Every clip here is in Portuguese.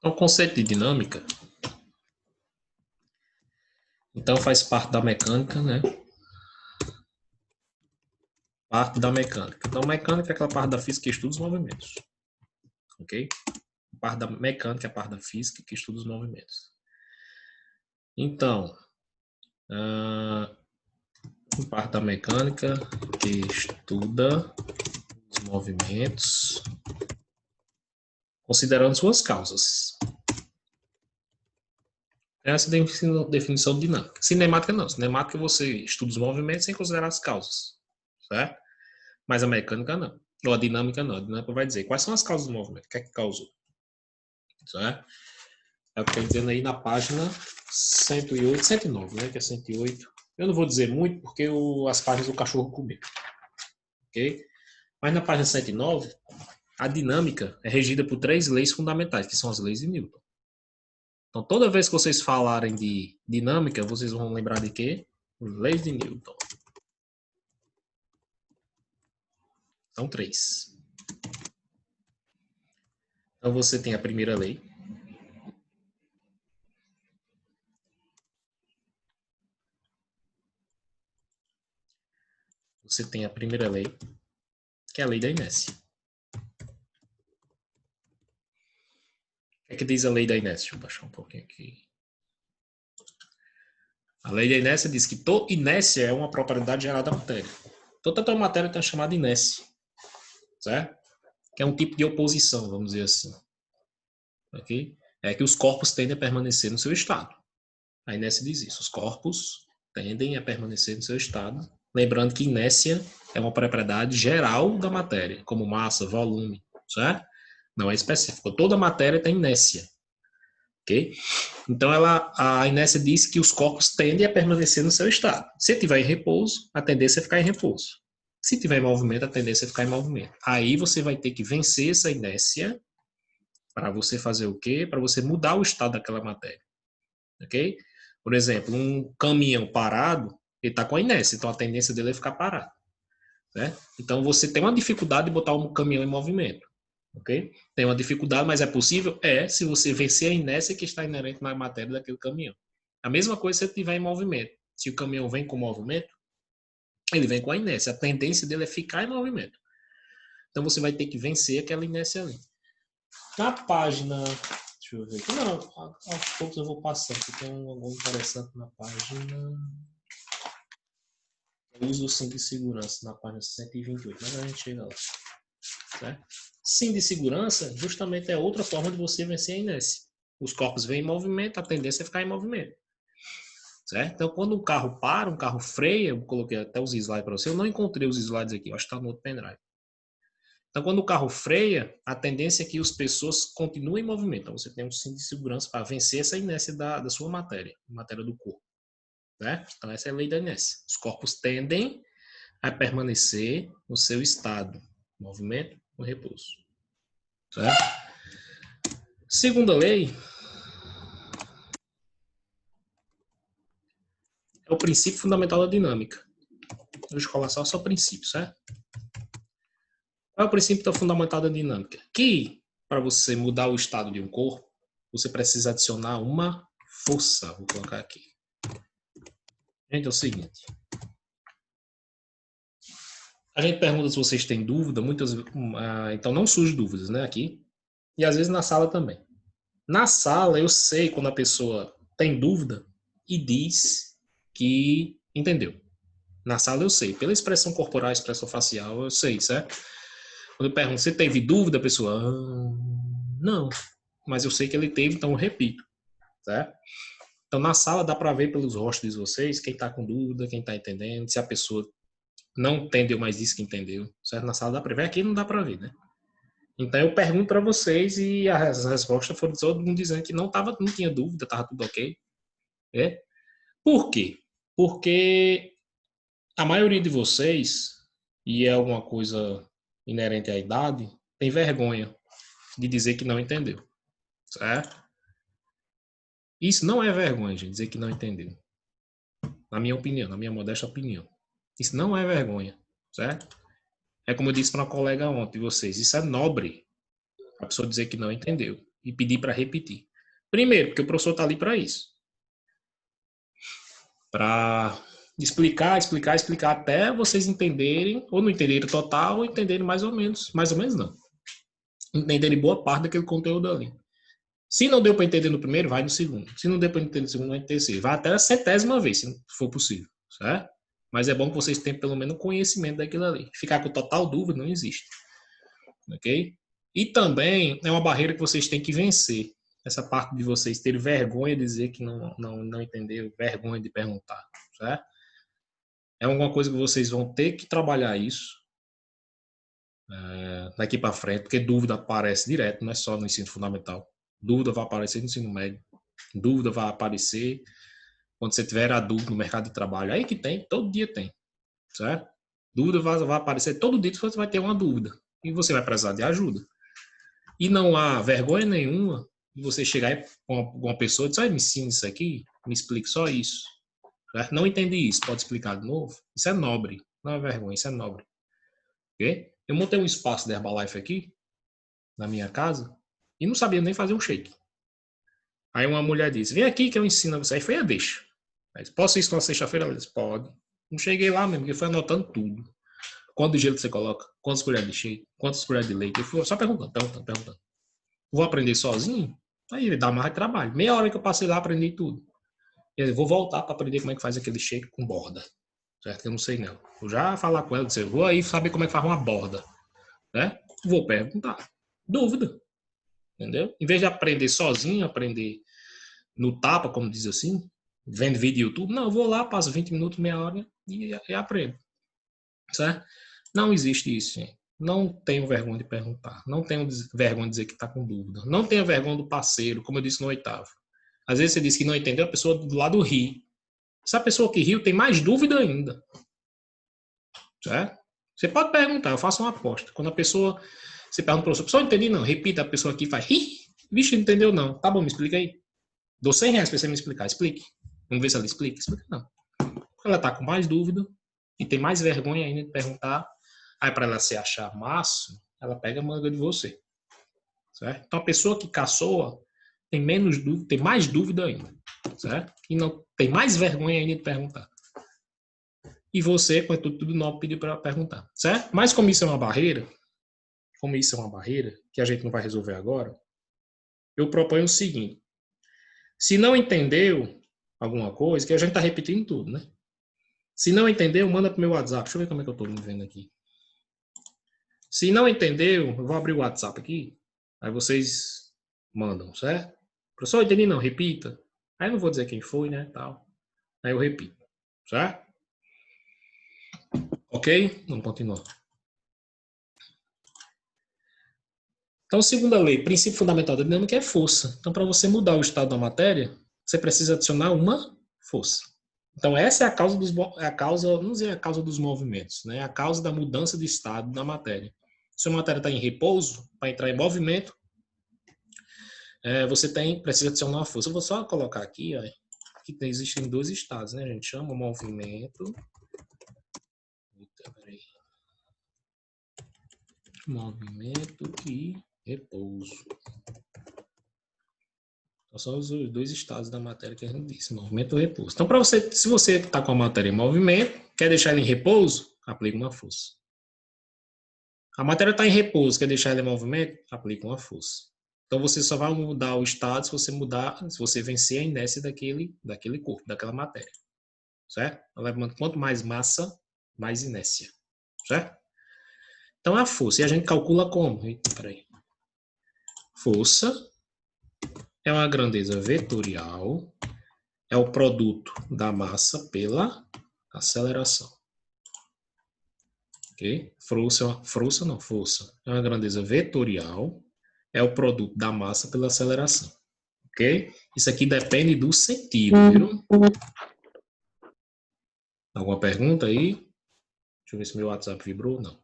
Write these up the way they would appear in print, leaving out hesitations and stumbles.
O conceito de dinâmica, então, faz parte da mecânica, né? Parte da mecânica. Então, mecânica é aquela parte da física que estuda os movimentos. Ok? A parte da mecânica é a parte da física que estuda os movimentos. Então, parte da mecânica que estuda os movimentos, considerando suas causas. Essa é a definição de dinâmica. Cinemática não. Cinemática você estuda os movimentos sem considerar as causas. Certo? Mas a mecânica não. Ou a dinâmica não. A dinâmica vai dizer quais são as causas do movimento. O que é que causou? Certo? É o que está dizendo aí na página 108, 109, né? Que é 108. Eu não vou dizer muito porque as páginas do cachorro comeu. Ok? Mas na página 109, a dinâmica é regida por 3 leis fundamentais, que são as leis de Newton. Então, toda vez que vocês falarem de dinâmica, vocês vão lembrar de quê? Leis de Newton. São 3. Então, você tem a primeira lei. Você tem a primeira lei, que é a lei da inércia. O que é que diz a lei da inércia? Deixa eu baixar um pouquinho aqui. A lei da inércia diz que toda inércia é uma propriedade gerada da matéria. Toda matéria tem a chamada inércia, certo? Que é um tipo de oposição, vamos dizer assim. Ok? É que os corpos tendem a permanecer no seu estado. A inércia diz isso. Os corpos tendem a permanecer no seu estado. Lembrando que inércia é uma propriedade geral da matéria, como massa, volume, certo? Não é específico. Toda matéria tem inércia. Ok? Então, a inércia diz que os corpos tendem a permanecer no seu estado. Se tiver em repouso, a tendência é ficar em repouso. Se tiver em movimento, a tendência é ficar em movimento. Aí você vai ter que vencer essa inércia para você fazer o quê? Para você mudar o estado daquela matéria. Ok? Por exemplo, um caminhão parado, ele está com a inércia, então a tendência dele é ficar parado. Né? Então você tem uma dificuldade de botar um caminhão em movimento. Ok? Tem uma dificuldade, mas é possível? É, se você vencer a inércia que está inerente na matéria daquele caminhão. A mesma coisa se ele estiver em movimento. Se o caminhão vem com movimento, ele vem com a inércia. A tendência dele é ficar em movimento. Então você vai ter que vencer aquela inércia ali. Na página... Deixa eu ver aqui. Não, aos poucos eu vou passando. Aqui tem algo interessante na página... O uso do cinto de segurança na página 128. Mas a gente chega lá. Certo? Cinto de segurança justamente é outra forma de você vencer a inércia. Os corpos vêm em movimento, a tendência é ficar em movimento. Certo? Então, quando um carro para, um carro freia, eu coloquei até os slides para você, eu não encontrei os slides aqui, eu acho que está no outro pendrive. Então, quando o carro freia, a tendência é que as pessoas continuem em movimento. Então, você tem um cinto de segurança para vencer essa inércia da sua matéria, matéria do corpo. Certo? Então, essa é a lei da inércia. Os corpos tendem a permanecer no seu estado, movimento ou repouso. Certo? Segunda lei é o princípio fundamental da dinâmica. Deixa eu falar só o princípio, certo? Qual é o princípio fundamental da dinâmica? Que, para você mudar o estado de um corpo, você precisa adicionar uma força. Vou colocar aqui. Gente, é o seguinte. A gente pergunta se vocês têm dúvida, então não surge dúvidas, né, aqui. E às vezes na sala também. Na sala eu sei quando a pessoa tem dúvida e diz que entendeu. Na sala eu sei, pela expressão corporal, expressão facial, eu sei, certo? Quando eu pergunto, você teve dúvida, a pessoa, não, mas eu sei que ele teve, então eu repito, certo? Então na sala dá para ver pelos rostos de vocês quem está com dúvida, quem está entendendo, se a pessoa não entendeu, mas disse que entendeu, certo? Na sala dá para ver, aqui não dá para ver, né? Então eu pergunto para vocês e as respostas foram todo mundo dizendo que não tinha dúvida, estava tudo ok. É? Por quê? Porque a maioria de vocês, e é uma coisa inerente à idade, tem vergonha de dizer que não entendeu. Certo? Isso não é vergonha, gente, dizer que não entendeu. Na minha opinião, na minha modesta opinião. Isso não é vergonha. Certo? É como eu disse para uma colega ontem, vocês, isso é nobre. A pessoa dizer que não entendeu. e pedir para repetir. Primeiro, porque o professor está ali para isso. Para explicar até vocês entenderem, ou não entenderem total, ou entenderem mais ou menos não. Entenderem boa parte daquele conteúdo ali. Se não deu para entender no primeiro, vai no segundo. Se não deu para entender no segundo, vai no terceiro. Vai até a 100ª vez, se for possível, certo? Mas é bom que vocês tenham pelo menos conhecimento daquilo ali. Ficar com total dúvida não existe. Ok? E também é uma barreira que vocês têm que vencer. Essa parte de vocês terem vergonha de dizer que não entendeu, vergonha de perguntar, certo? É alguma coisa que vocês vão ter que trabalhar isso daqui para frente, porque dúvida aparece direto, não é só no ensino fundamental. Dúvida vai aparecer no ensino médio. Dúvida vai aparecer quando você tiver adulto no mercado de trabalho. Aí que tem, todo dia tem, certo? Dúvida vai aparecer todo dia, você vai ter uma dúvida. E você vai precisar de ajuda. E não há vergonha nenhuma de você chegar com uma pessoa e dizer, me ensina isso aqui, me explique só isso. Certo? Não entendi isso, pode explicar de novo? Isso é nobre, não é vergonha, isso é nobre. Okay? Eu montei um espaço de Herbalife aqui, na minha casa, e não sabia nem fazer um shake. Aí uma mulher disse, vem aqui que eu ensino você. Aí foi, deixa. Aí, posso ir na sexta-feira? Ela disse, pode. Não cheguei lá mesmo, porque foi anotando tudo. Quanto gelo você coloca? Quantas colheres de shake? Quantas colheres de leite? Eu fui só perguntando. Vou aprender sozinho? Aí dá mais trabalho. Meia hora que eu passei lá, aprendi tudo. Eu vou voltar para aprender como é que faz aquele shake com borda. Certo? Que eu não sei não. Vou já falar com ela, dizer, vou aí saber como é que faz uma borda. Né? Vou perguntar. Dúvida. Entendeu? Em vez de aprender sozinho, aprender no tapa, como diz assim, vendo vídeo do YouTube, não, eu vou lá, passo 20 minutos, meia hora e aprendo. Certo? Não existe isso, gente. Não tenho vergonha de perguntar. Não tenho vergonha de dizer que está com dúvida. Não tenho vergonha do parceiro, como eu disse no 8º. Às vezes você diz que não entendeu, a pessoa do lado ri. Se a pessoa que riu tem mais dúvida ainda. Certo? Você pode perguntar, eu faço uma aposta. Quando a pessoa, você pergunta para a pessoa, entendi não, repita, a pessoa aqui faz ri. Vixe, não entendeu não. Tá bom, me explica aí. Dou R$100 para você me explicar. Explique. Vamos ver se ela explica. Explica não. Ela está com mais dúvida e tem mais vergonha ainda de perguntar. Aí, para ela se achar máximo, ela pega a manga de você. Certo? Então, a pessoa que caçoa tem menos dúvida, tem mais dúvida ainda. Certo? E não tem mais vergonha ainda de perguntar. E você, com tudo novo, pediu para perguntar. Certo? Mas como isso é uma barreira, que a gente não vai resolver agora, eu proponho o seguinte. Se não entendeu alguma coisa, que a gente está repetindo tudo, né? Se não entendeu, manda para o meu WhatsApp. Deixa eu ver como é que eu estou me vendo aqui. Se não entendeu, eu vou abrir o WhatsApp aqui. Aí vocês mandam, certo? Professor, entendi não, repita. Aí eu não vou dizer quem foi, né, tal. Aí eu repito, certo? Ok? Vamos continuar. Então, segunda lei, princípio fundamental da dinâmica é força. Então, para você mudar o estado da matéria, você precisa adicionar uma força. Então, essa é a causa vamos dizer a causa dos movimentos, né? A causa da mudança de estado da matéria. Se a matéria está em repouso, para entrar em movimento, você precisa adicionar uma força. Eu vou só colocar aqui, ó, que existem dois estados, né? A gente chama movimento. Movimento e repouso. Então, são os dois estados da matéria que a gente disse, movimento e repouso. Então, se você está com a matéria em movimento, quer deixar ela em repouso, aplica uma força. A matéria está em repouso, quer deixar ela em movimento, aplica uma força. Então, você só vai mudar o estado se você vencer a inércia daquele corpo, daquela matéria. Certo? Quanto mais massa, mais inércia. Certo? Então, a força. E a gente calcula como? Eita, peraí. Força é uma grandeza vetorial, é o produto da massa pela aceleração. Ok? Força é uma grandeza vetorial, é o produto da massa pela aceleração. Ok? Isso aqui depende do sentido, viu? Alguma pergunta aí? Deixa eu ver se meu WhatsApp vibrou. Não.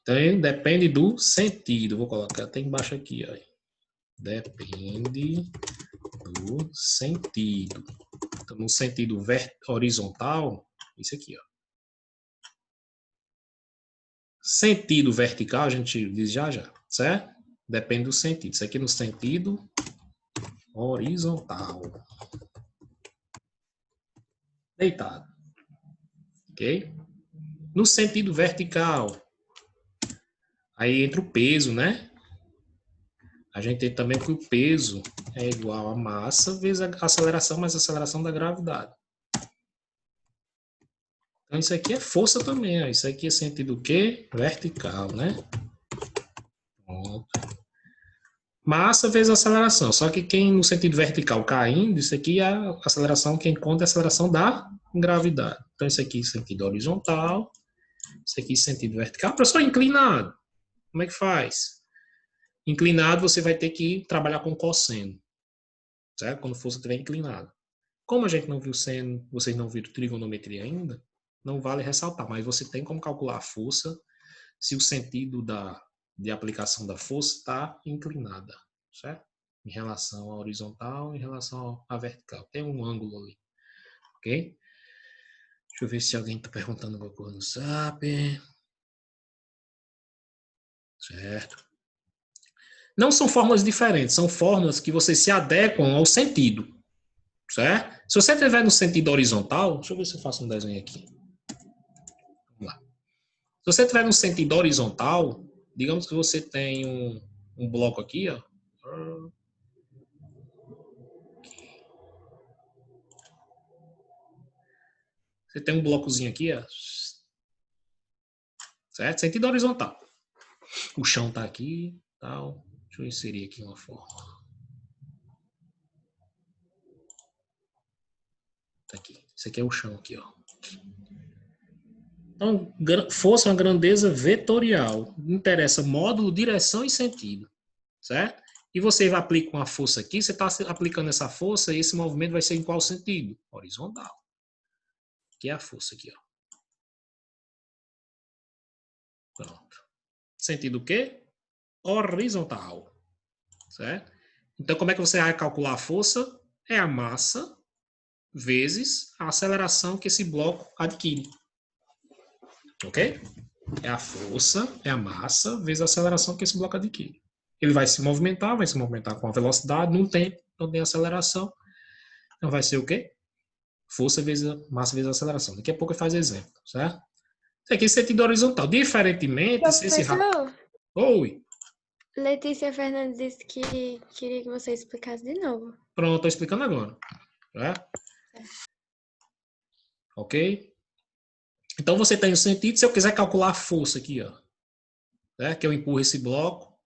Então, depende do sentido. Vou colocar até embaixo aqui. Ó. Depende do sentido. Então, no sentido horizontal, isso aqui, ó. Sentido vertical, a gente diz já, certo? Depende do sentido. Isso aqui no sentido horizontal. Deitado. Ok? No sentido vertical, aí entra o peso, né? A gente tem também que o peso é igual a massa vezes a aceleração mais a aceleração da gravidade. Então, isso aqui é força também. Ó. Isso aqui é sentido o quê? Vertical, né? Pronto. Massa vezes aceleração. Só que quem no sentido vertical caindo, isso aqui é a aceleração, quem conta é a aceleração da gravidade. Então, isso aqui é sentido horizontal. Isso aqui é sentido vertical. Professor, inclinado. Como é que faz? Inclinado, você vai ter que trabalhar com cosseno. Certo? Quando força estiver inclinado. Como a gente não viu seno, vocês não viram trigonometria ainda, não vale ressaltar, mas você tem como calcular a força se o sentido de aplicação da força está inclinada, certo? Em relação à horizontal, em relação à vertical. Tem um ângulo ali, ok? Deixa eu ver se alguém está perguntando alguma coisa no Zap. Certo. Não são fórmulas diferentes, são fórmulas que você se adequam ao sentido, certo? Se você estiver no sentido horizontal, deixa eu ver se eu faço um desenho aqui. Vamos lá. Se você estiver no sentido horizontal, digamos que você tem um bloco aqui, ó. Você tem um blocozinho aqui, ó. Certo? Sentido horizontal. O chão tá aqui, tal. Deixa eu inserir aqui uma forma. Tá aqui. Isso aqui é o chão aqui, ó. Então, força é uma grandeza vetorial. Interessa módulo, direção e sentido. Certo? E você aplica uma força aqui, você está aplicando essa força e esse movimento vai ser em qual sentido? Horizontal. Que é a força aqui, ó. Pronto. Sentido o quê? Horizontal. Certo? Então, como é que você vai calcular a força? É a massa vezes a aceleração que esse bloco adquire. Ok? É a força, é a massa vezes a aceleração que esse bloco adquire. Ele vai se movimentar com a velocidade num tempo, então tem aceleração. Então vai ser o quê? Força vezes a massa vezes a aceleração. Daqui a pouco eu faço exemplo, certo? Isso aqui é sentido horizontal. Diferentemente, se esse Professor, Oi. Letícia Fernandes disse que queria que você explicasse de novo. Pronto, estou explicando agora. Certo? Ok? Então você tem o sentido, se eu quiser calcular a força aqui, ó, né, que eu empurro esse bloco,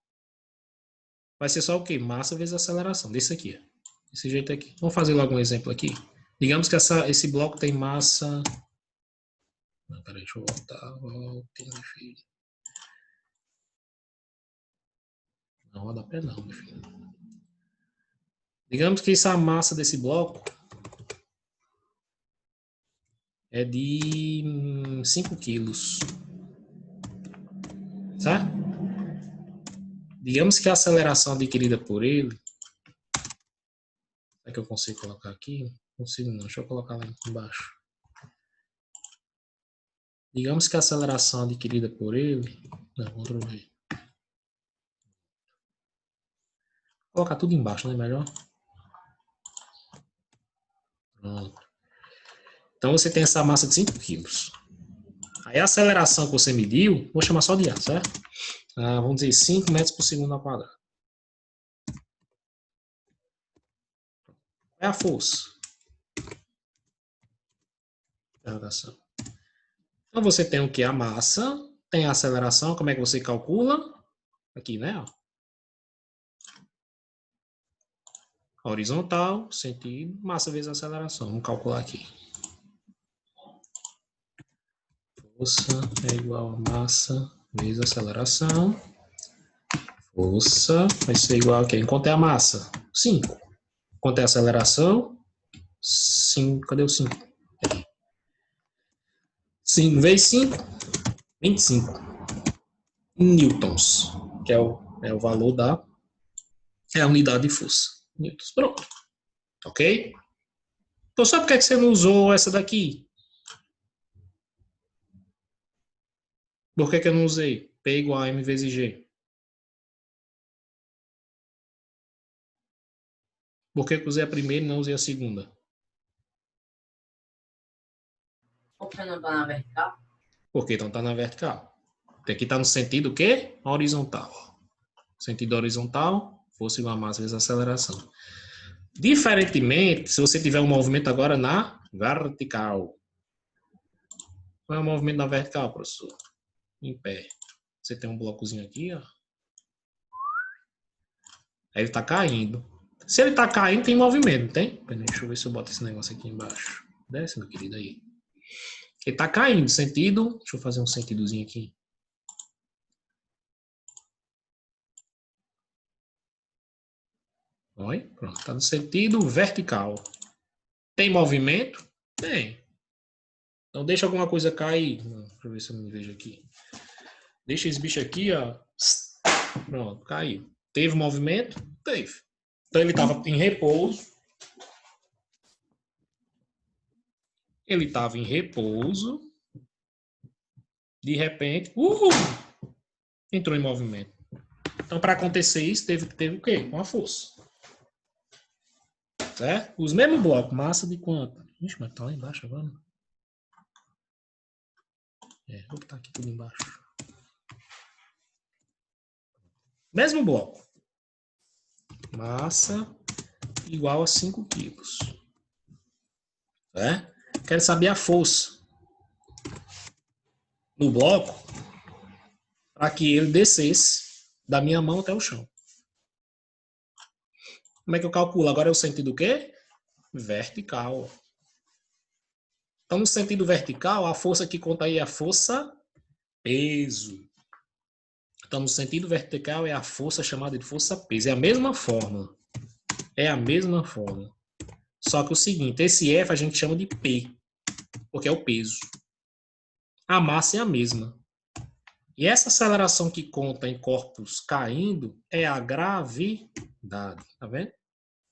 vai ser só o quê? Massa vezes aceleração, desse aqui, ó, desse jeito aqui. Vamos fazer logo um exemplo aqui. Digamos que esse bloco tem massa... Não, peraí, deixa eu voltar. Não roda pé não, meu filho. Digamos que essa massa desse bloco é de 5 quilos. Certo? Digamos que a aceleração adquirida por ele... Será que eu consigo colocar aqui? Não consigo não, deixa eu colocar lá embaixo. Digamos que a aceleração adquirida por ele... Não, Ctrl V. Vou colocar tudo embaixo, não é melhor? Pronto. Então você tem essa massa de 5 quilos. Aí a aceleração que você mediu, vou chamar só de A, certo? Vamos dizer 5 metros por segundo ao quadrado. Qual é a força? Interrogação. Então você tem o que? A massa, tem a aceleração, como é que você calcula? Aqui, né? Horizontal, sentido, massa vezes aceleração. Vamos calcular aqui. Força é igual a massa vezes aceleração. Força vai ser igual a quem? Quanto é a massa? 5. Quanto é a aceleração? 5. Cadê o 5? 5 vezes 5, 25 newtons, que é o valor é a unidade de força. Newtons. Pronto. Ok? Então, sabe por que você não usou essa daqui? Por que eu não usei? P igual a M vezes G. Por que eu usei a primeira e não usei a segunda? Porque não está na vertical? Porque então está na vertical. Porque aqui está no sentido o quê? Horizontal. Sentido horizontal, força igual a massa vezes a aceleração. Diferentemente, se você tiver um movimento agora na vertical. Qual é o movimento na vertical, professor? Em pé. Você tem um blocozinho aqui, ó. Aí ele está caindo. Se ele está caindo, tem movimento, tem? Deixa eu ver se eu boto esse negócio aqui embaixo. Desce, meu querido, aí. Ele está caindo, sentido... Deixa eu fazer um sentidozinho aqui. Olha, pronto. Está no sentido vertical. Tem movimento? Tem. Então deixa alguma coisa cair. Deixa eu ver se eu me vejo aqui. Deixa esse bicho aqui, ó. Pronto, caiu. Teve movimento? Teve. Então ele estava em repouso. Ele estava em repouso. De repente, entrou em movimento. Então, para acontecer isso, teve o quê? Uma força. Certo? Os mesmos blocos. Massa de quanto? Ixi, mas tá lá embaixo agora. Vou botar aqui tudo embaixo. Mesmo bloco. Massa igual a 5 quilos. Quero saber a força no bloco para que ele descesse da minha mão até o chão. Como é que eu calculo? Agora é o sentido o quê? Vertical. Então, no sentido vertical, a força que conta aí é a força peso. Então, no sentido vertical é a força chamada de força peso. É a mesma fórmula. É a mesma fórmula. Só que o seguinte, esse F a gente chama de P, porque é o peso. A massa é a mesma. E essa aceleração que conta em corpos caindo é a gravidade. Tá vendo?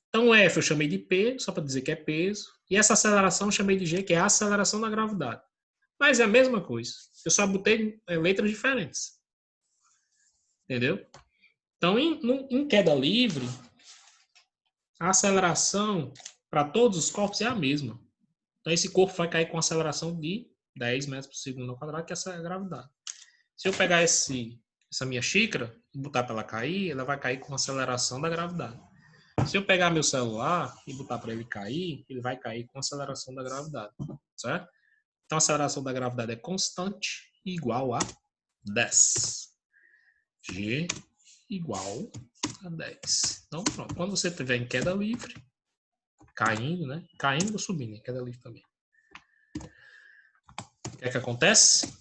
Então, F eu chamei de P, só para dizer que é peso. E essa aceleração eu chamei de G, que é a aceleração da gravidade. Mas é a mesma coisa. Eu só botei letras diferentes. Entendeu? Então, em queda livre, a aceleração para todos os corpos é a mesma. Então, esse corpo vai cair com aceleração de 10 metros por segundo ao quadrado, que essa é a gravidade. Se eu pegar essa minha xícara e botar para ela cair, ela vai cair com a aceleração da gravidade. Se eu pegar meu celular e botar para ele cair, ele vai cair com a aceleração da gravidade. Certo? Então, a aceleração da gravidade é constante e igual a 10. G igual a 10. Então, pronto. Quando você estiver em queda livre, caindo, né? Caindo ou subindo, em queda livre também. O que é que acontece?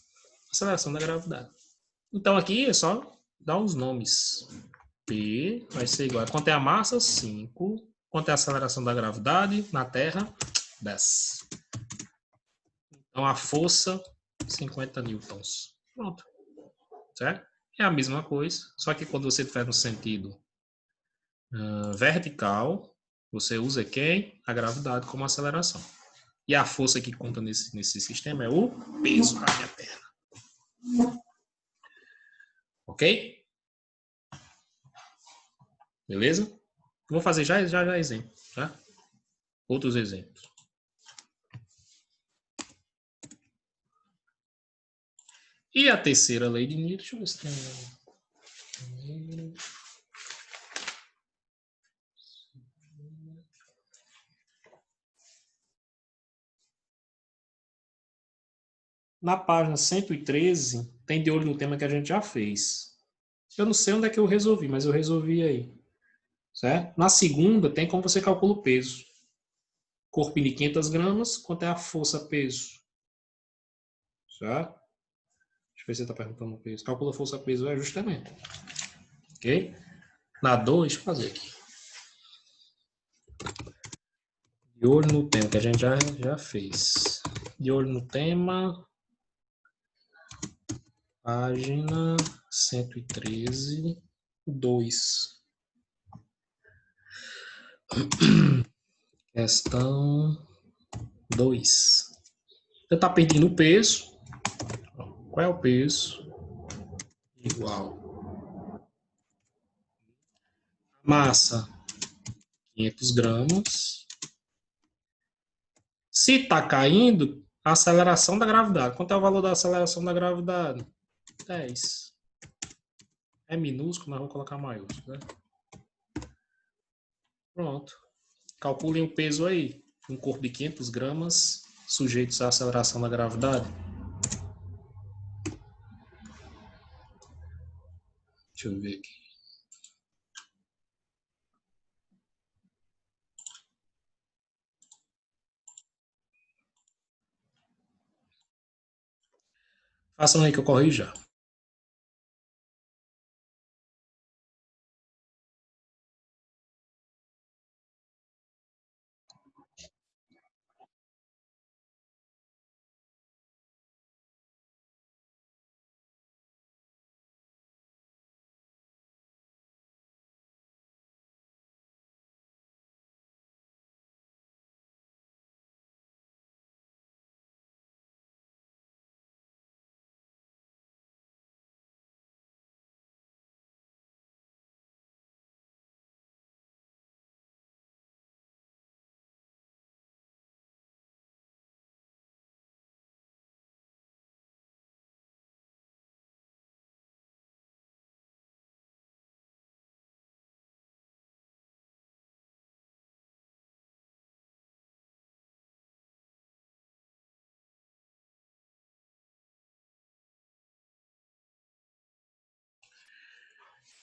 Aceleração da gravidade. Então, aqui é só dar os nomes. P vai ser igual a quanto é a massa? 5. Quanto é a aceleração da gravidade na Terra? 10. Então, a força, 50 newtons. Pronto. Certo? É a mesma coisa, só que quando você estiver no sentido vertical, você usa quem? A gravidade como aceleração. E a força que conta nesse sistema é o peso da minha perna. Ok? Beleza? Vou fazer já exemplo, tá? Outros exemplos. E a terceira lei de Newton, deixa eu ver se tem... Na página 113, tem de olho no tema que a gente já fez. Eu não sei onde é que eu resolvi, mas eu resolvi aí. Certo? Na segunda, tem como você calcula o peso. Corpinho de 500 gramas, quanto é a força-peso? Certo? Deixa eu ver se você está perguntando o peso. Calcula a força-peso é ajustamento. Ok? Na 2, deixa eu fazer aqui. De olho no tema, que a gente já fez. De olho no tema. Página 113, 2. Questão 2. Você está perdendo o peso. Qual é o peso? Igual. Massa, 500 gramas. Se está caindo, a aceleração da gravidade. Quanto é o valor da aceleração da gravidade? 10. É minúsculo, mas vou colocar maiúsculo, né? Pronto. Calculem o peso aí. Um corpo de 500 gramas, sujeitos à aceleração da gravidade. Deixa eu ver aqui. Façam aí que eu corrijo já.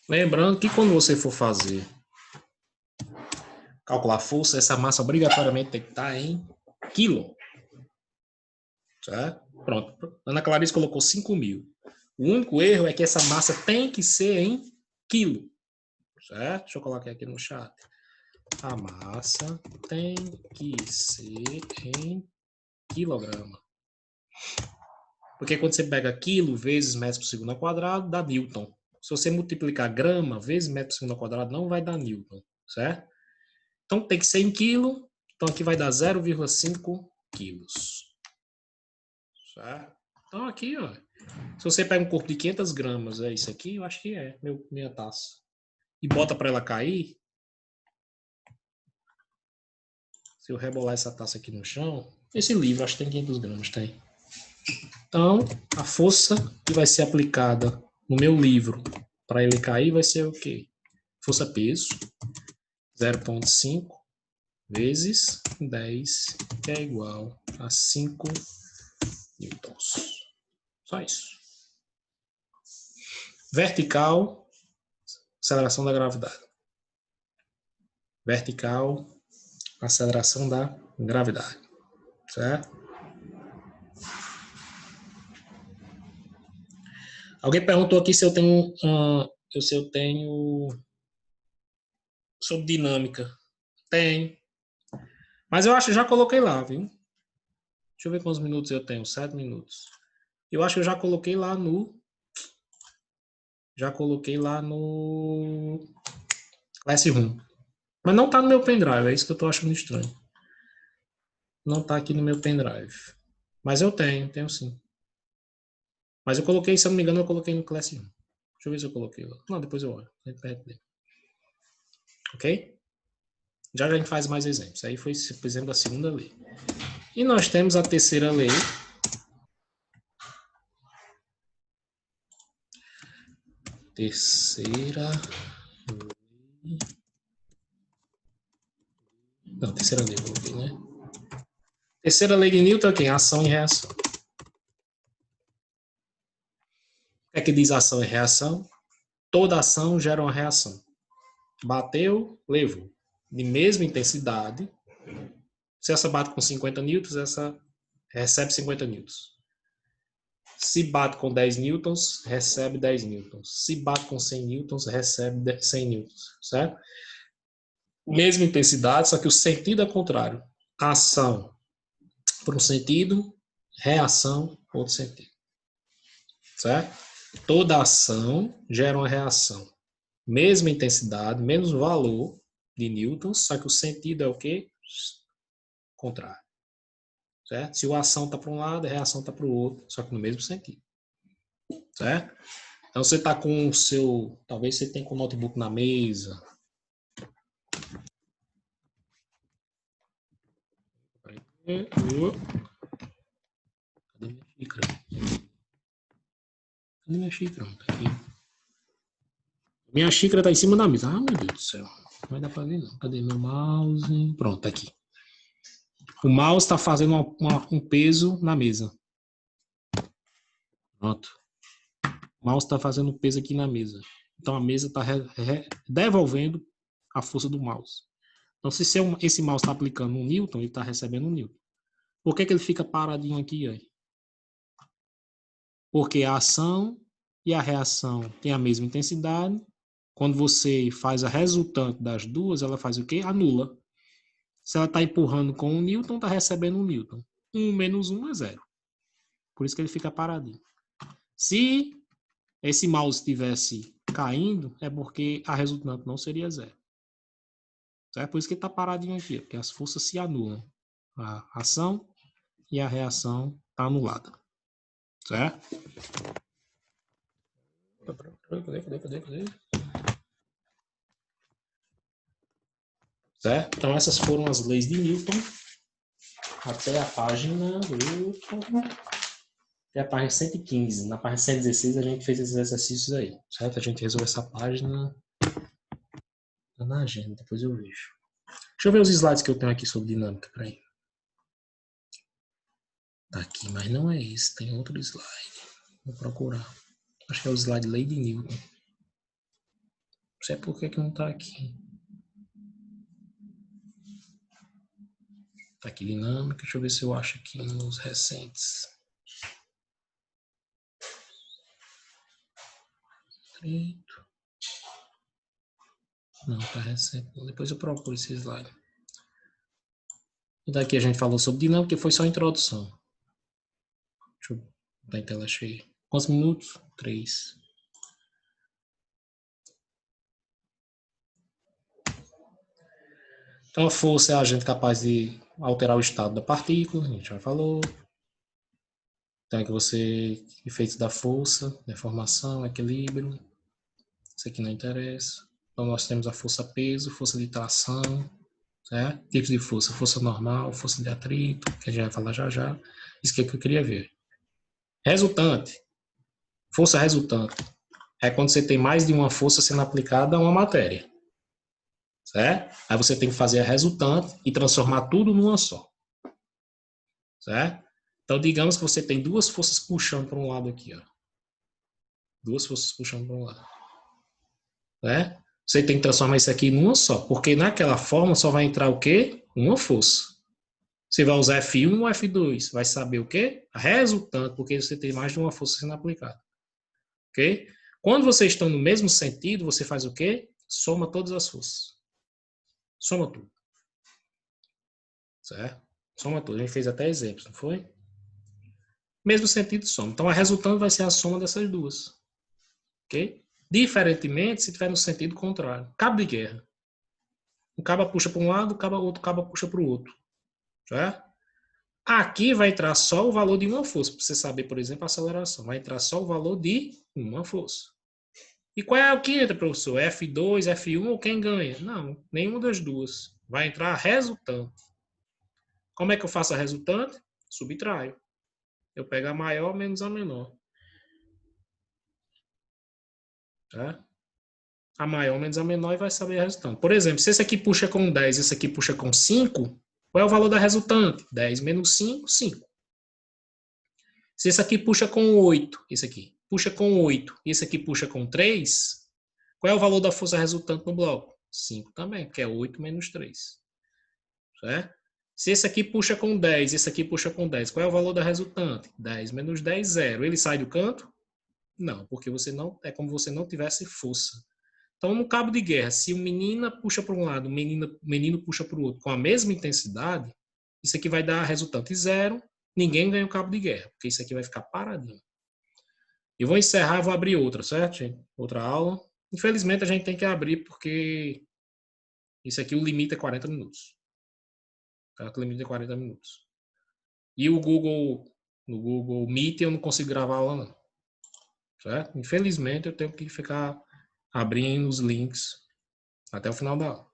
Lembrando que quando você for fazer calcular a força, essa massa obrigatoriamente tem que estar em quilo. Certo? Pronto. Ana Clarice colocou 5.000. O único erro é que essa massa tem que ser em quilo. Certo? Deixa eu colocar aqui no chat. A massa tem que ser em quilograma. Porque quando você pega quilo vezes metro por segundo ao quadrado, dá newton. Se você multiplicar grama vezes metro por segundo ao quadrado, não vai dar newton. Certo? Então tem que ser em quilo. Então aqui vai dar 0,5 quilos. Certo? Então aqui, ó. Se você pega um corpo de 500 gramas, é isso aqui, eu acho que é minha taça. E bota para ela cair. Se eu rebolar essa taça aqui no chão, esse livro acho que tem 500 gramas, tem. Então, a força que vai ser aplicada no meu livro para ele cair vai ser o quê? Força-peso, 0,5 vezes 10, que é igual a 5 newtons. Só isso. Vertical, aceleração da gravidade. Vertical, aceleração da gravidade. Certo? Alguém perguntou aqui se eu tenho sobre dinâmica. Tem. Mas eu acho que já coloquei lá, viu? Deixa eu ver quantos minutos eu tenho. 7 minutos. Eu acho que eu já coloquei lá no Classroom. Mas não tá no meu pendrive, é isso que eu tô achando estranho. Não tá aqui no meu pendrive. Mas eu tenho sim. Mas eu coloquei, se eu não me engano, eu coloquei no Classroom. Deixa eu ver se eu coloquei lá. Não, depois eu olho. Ok? Já a gente faz mais exemplos. Aí foi, por exemplo, a segunda lei. E nós temos a terceira lei. Terceira lei. Não, terceira lei, vou ver, né? Terceira lei de Newton é quem? Ação e reação. O que é que diz ação e reação? Toda ação gera uma reação. Bateu, levou. De mesma intensidade. Se essa bate com 50 newtons, essa recebe 50 newtons. Se bate com 10 newtons, recebe 10 newtons. Se bate com 100 newtons, recebe 100 newtons. Certo? Mesma intensidade, só que o sentido é contrário. Ação por um sentido, reação por outro sentido. Certo? Toda ação gera uma reação. Mesma intensidade, menos valor de newtons, só que o sentido é o quê? Contrário. Certo? Se a ação está para um lado, a reação está para o outro, só que no mesmo sentido. Certo? Então você está com o seu... Talvez você tenha com o notebook na mesa. Cadê minha xícara? Cadê minha xícara? Tá aqui. Minha xícara tá em cima da mesa. Ah, meu Deus do céu. Não vai dar pra ver, não. Cadê meu mouse? Pronto, tá aqui. O mouse está fazendo um peso na mesa. Pronto. O mouse está fazendo um peso aqui na mesa. Então a mesa está devolvendo a força do mouse. Então se esse mouse está aplicando 1 newton, ele está recebendo 1 newton. Por que ele fica paradinho aqui? Aí? Porque a ação e a reação têm a mesma intensidade. Quando você faz a resultante das duas, ela faz o quê? Anula. Se ela está empurrando com 1 newton, está recebendo 1 newton. 1 menos 1 é 0. Por isso que ele fica paradinho. Se esse mouse estivesse caindo, é porque a resultante não seria 0. É por isso que ele está paradinho aqui, porque as forças se anulam. A ação e a reação está anulada. Certo? Cadê? Certo? Então essas foram as leis de Newton até a página 115. Na página 116 a gente fez esses exercícios aí, certo? A gente resolveu essa página na agenda, depois eu vejo. Deixa eu ver os slides que eu tenho aqui sobre dinâmica, peraí. Tá aqui, mas não é esse, tem outro slide. Vou procurar. Acho que é o slide lei de Newton. Não sei por que não tá aqui. Tá aqui dinâmica, deixa eu ver se eu acho aqui nos recentes. Não, tá recente. Depois eu procuro esse slide. E daqui a gente falou sobre dinâmica, que foi só a introdução. Deixa eu botar em tela cheia. Quantos minutos? 3. Então a força é a agente capaz de alterar o estado da partícula, a gente já falou. Então aqui você, efeitos da força, deformação, equilíbrio. Isso aqui não interessa. Então nós temos a força-peso, força de tração, certo? Tipos de força, força normal, força de atrito, que a gente vai falar já já. Isso que é que eu queria ver. Resultante. Força resultante. É quando você tem mais de uma força sendo aplicada a uma matéria. Certo? Aí você tem que fazer a resultante e transformar tudo numa só. Certo? Então, digamos que você tem duas forças puxando para um lado aqui. Ó. Duas forças puxando para um lado. Certo? Você tem que transformar isso aqui numa só, porque naquela forma só vai entrar o quê? Uma força. Você vai usar F1 ou F2. Vai saber o quê? A resultante, porque você tem mais de uma força sendo aplicada. Ok? Quando vocês estão no mesmo sentido, você faz o quê? Soma todas as forças. Soma tudo. Certo? Soma tudo. A gente fez até exemplos, não foi? Mesmo sentido, soma. Então, a resultante vai ser a soma dessas duas. Ok? Diferentemente, se tiver no sentido contrário. Cabo de guerra. Um cabo puxa para um lado, outro cabo puxa para o outro. Certo? Aqui vai entrar só o valor de uma força. Para você saber, por exemplo, a aceleração. Vai entrar só o valor de uma força. E qual é o que entra, professor? F2, F1 ou quem ganha? Não, nenhuma das duas. Vai entrar a resultante. Como é que eu faço a resultante? Subtraio. Eu pego a maior menos a menor. Tá? A maior menos a menor e vai saber a resultante. Por exemplo, se esse aqui puxa com 10 e esse aqui puxa com 5, qual é o valor da resultante? 10 menos 5, 5. Se esse aqui puxa com 8, esse aqui puxa com 8 e esse aqui puxa com 3, qual é o valor da força resultante no bloco? 5 também, porque é 8 menos 3. Certo? Se esse aqui puxa com 10 e esse aqui puxa com 10, qual é o valor da resultante? 10 menos 10, 0. Ele sai do canto? Não, porque você não, é como se você não tivesse força. Então, no cabo de guerra, se o menina puxa para um lado, o menino puxa para o outro com a mesma intensidade, isso aqui vai dar resultante 0, ninguém ganha o cabo de guerra, porque isso aqui vai ficar paradinho. Eu vou encerrar e vou abrir outra, certo, gente? Outra aula. Infelizmente, a gente tem que abrir porque isso aqui o limite é 40 minutos. Tá? O limite é 40 minutos. E no Google Meet eu não consigo gravar a aula, não. Certo? Infelizmente, eu tenho que ficar abrindo os links até o final da aula.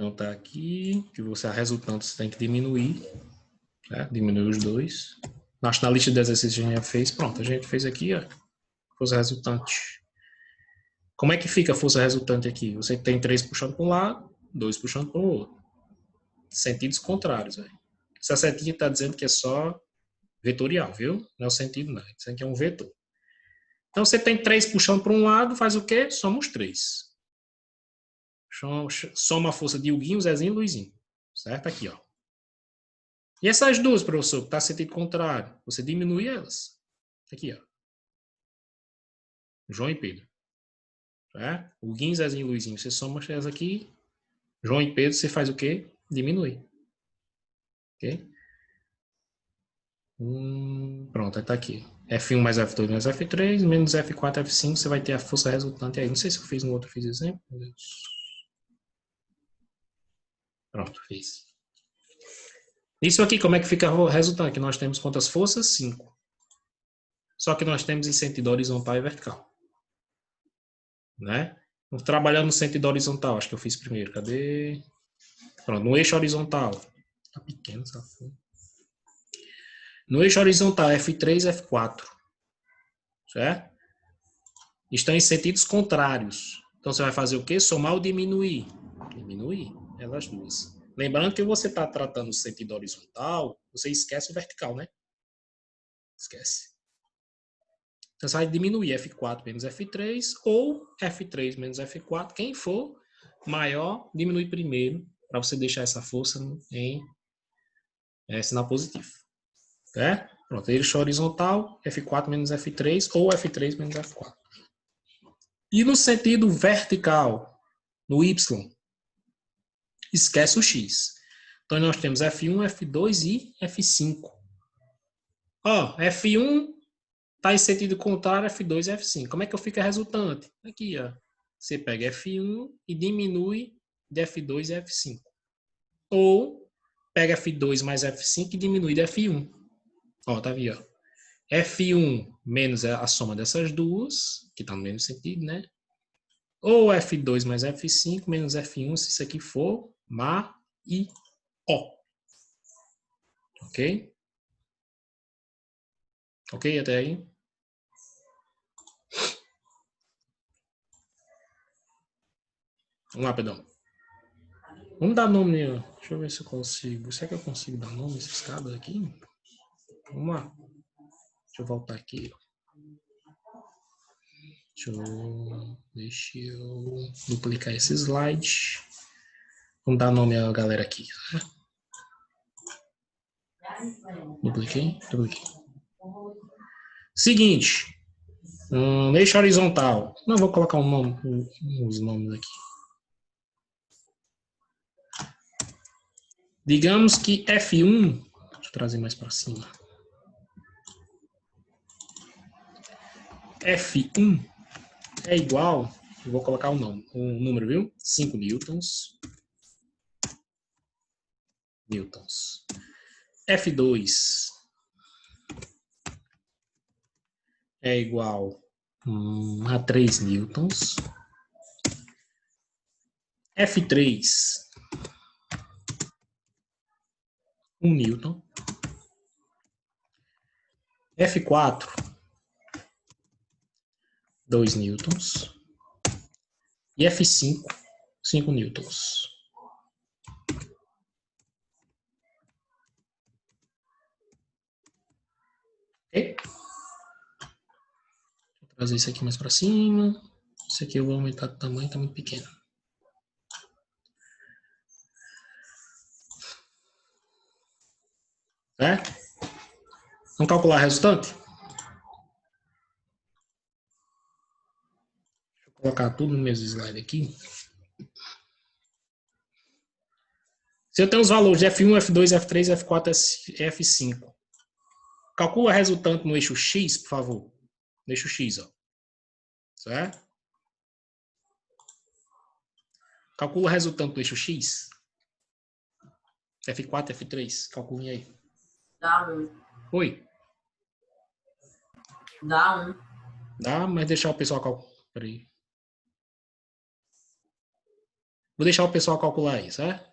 Então tá aqui, que você, a resultante você tem que diminuir, né? Diminuir os dois. Acho que na lista de exercícios a gente já fez, pronto, a gente fez aqui, ó, força resultante. Como é que fica a força resultante aqui? Você tem 3 puxando para um lado, 2 puxando para o outro. Sentidos contrários, velho. Essa setinha está dizendo que é só vetorial, viu? Não é o sentido, não. Isso aqui é um vetor. Então, você tem 3 puxando para um lado, faz o quê? Soma os 3. Soma a força de Huguinho, Zezinho e Luizinho. Certo? Aqui, ó. E essas duas, professor, que está sentido contrário, você diminui elas. Aqui, ó. João e Pedro. Certo? Huguinho, Zezinho e Luizinho, você soma elas aqui. João e Pedro, você faz o quê? Diminui. Ok? Pronto, está aqui. F1 mais F2 mais F3, menos F4, F5, você vai ter a força resultante aí. Não sei se eu fiz no outro, fiz exemplo. Meu Deus. Pronto, fiz. Isso aqui, como é que fica o resultante? Nós temos quantas forças? 5. Só que nós temos em sentido horizontal e vertical. Né? Vamos trabalhar no sentido horizontal, acho que eu fiz primeiro. Cadê? Pronto, no eixo horizontal. Tá pequeno essa força. No eixo horizontal, F3 e F4. Certo? Estão em sentidos contrários. Então, você vai fazer o quê? Somar ou diminuir? Diminuir, elas duas. Lembrando que você está tratando o sentido horizontal, você esquece o vertical, né? Esquece. Então, você vai diminuir F4 menos F3 ou F3 menos F4. Quem for maior, diminui primeiro, para você deixar essa força em sinal positivo. Certo? Pronto, eixo horizontal, F4 menos F3 ou F3 menos F4. E no sentido vertical, no Y, esquece o X. Então, nós temos F1, F2 e F5. Ó, F1 está em sentido contrário, F2 e F5. Como é que fica a resultante? Aqui, ó. Você pega F1 e diminui de F2 e F5. Ou pega F2 mais F5 e diminui de F1. Ó, tá vendo? Ó. F1 menos a soma dessas duas, que está no mesmo sentido, né? Ou F2 mais F5 menos F1, se isso aqui for Ma e O. Ok? Ok até aí? Vamos lá, Pedrão. Vamos dar nome. Deixa eu ver se eu consigo. Será que eu consigo dar nome a esses cabos aqui? Vamos lá. Deixa eu voltar aqui. Deixa eu duplicar esse slide. Vamos dar nome à galera aqui. Dupliquei? Dupliquei. Seguinte. Eixo horizontal. Não, vou colocar um nome, os nomes aqui. Digamos que F1. Deixa eu trazer mais para cima. F1 é igual. Eu vou colocar um número, viu? 5 newtons. F2 é igual a 3 newtons. F3, 1 newton. F4, 2 newtons. E F5, 5 newtons. Ok? Vou trazer isso aqui mais para cima. Isso aqui eu vou aumentar o tamanho, está muito pequeno. Certo? Vamos calcular a resultante? Deixa eu colocar tudo no mesmo slide aqui. Se eu tenho os valores de F1, F2, F3, F4 e F5. Calcula a resultante no eixo X, por favor. No eixo X, ó. Certo? Calcula a resultante do eixo X. F4, F3. Calculem aí. Dá 1. Oi? Dá 1. Dá, mas deixar o pessoal calcular. Peraí. Vou deixar o pessoal calcular aí, certo?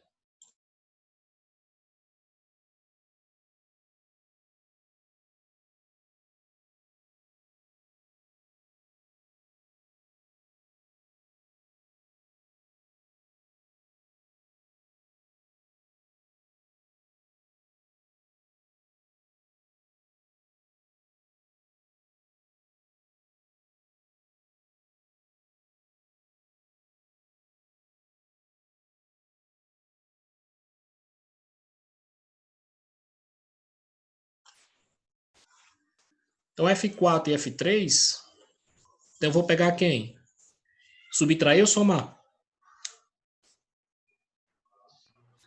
Então, F4 e F3, então eu vou pegar quem? Subtrair ou somar?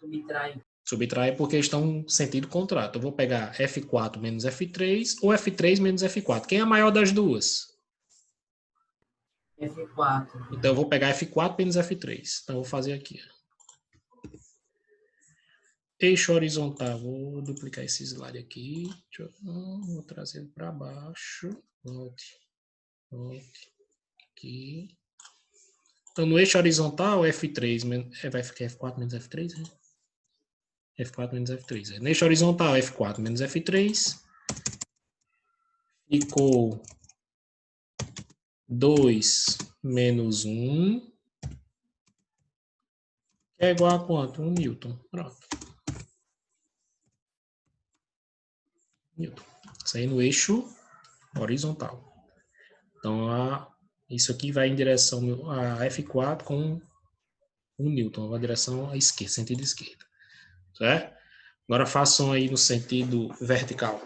Subtrai. Subtrair porque estão em sentido contrário. Então, eu vou pegar F4 menos F3 ou F3 menos F4. Quem é a maior das duas? F4. Então, eu vou pegar F4 menos F3. Então, eu vou fazer aqui. Eixo horizontal. Vou duplicar esse slide aqui. Vou trazer para baixo. Volte. Aqui. Então, no eixo horizontal, F3 vai ficar F4 menos F3, né? F4 menos F3. No eixo horizontal, F4 menos F3. Ficou 2 menos 1. Que é igual a quanto? 1 Newton. Pronto. Newton. Isso aí no eixo horizontal. Então, isso aqui vai em direção a F4 com 1 Newton. Vai em direção à esquerda, sentido esquerdo. Certo? Agora façam aí no sentido vertical.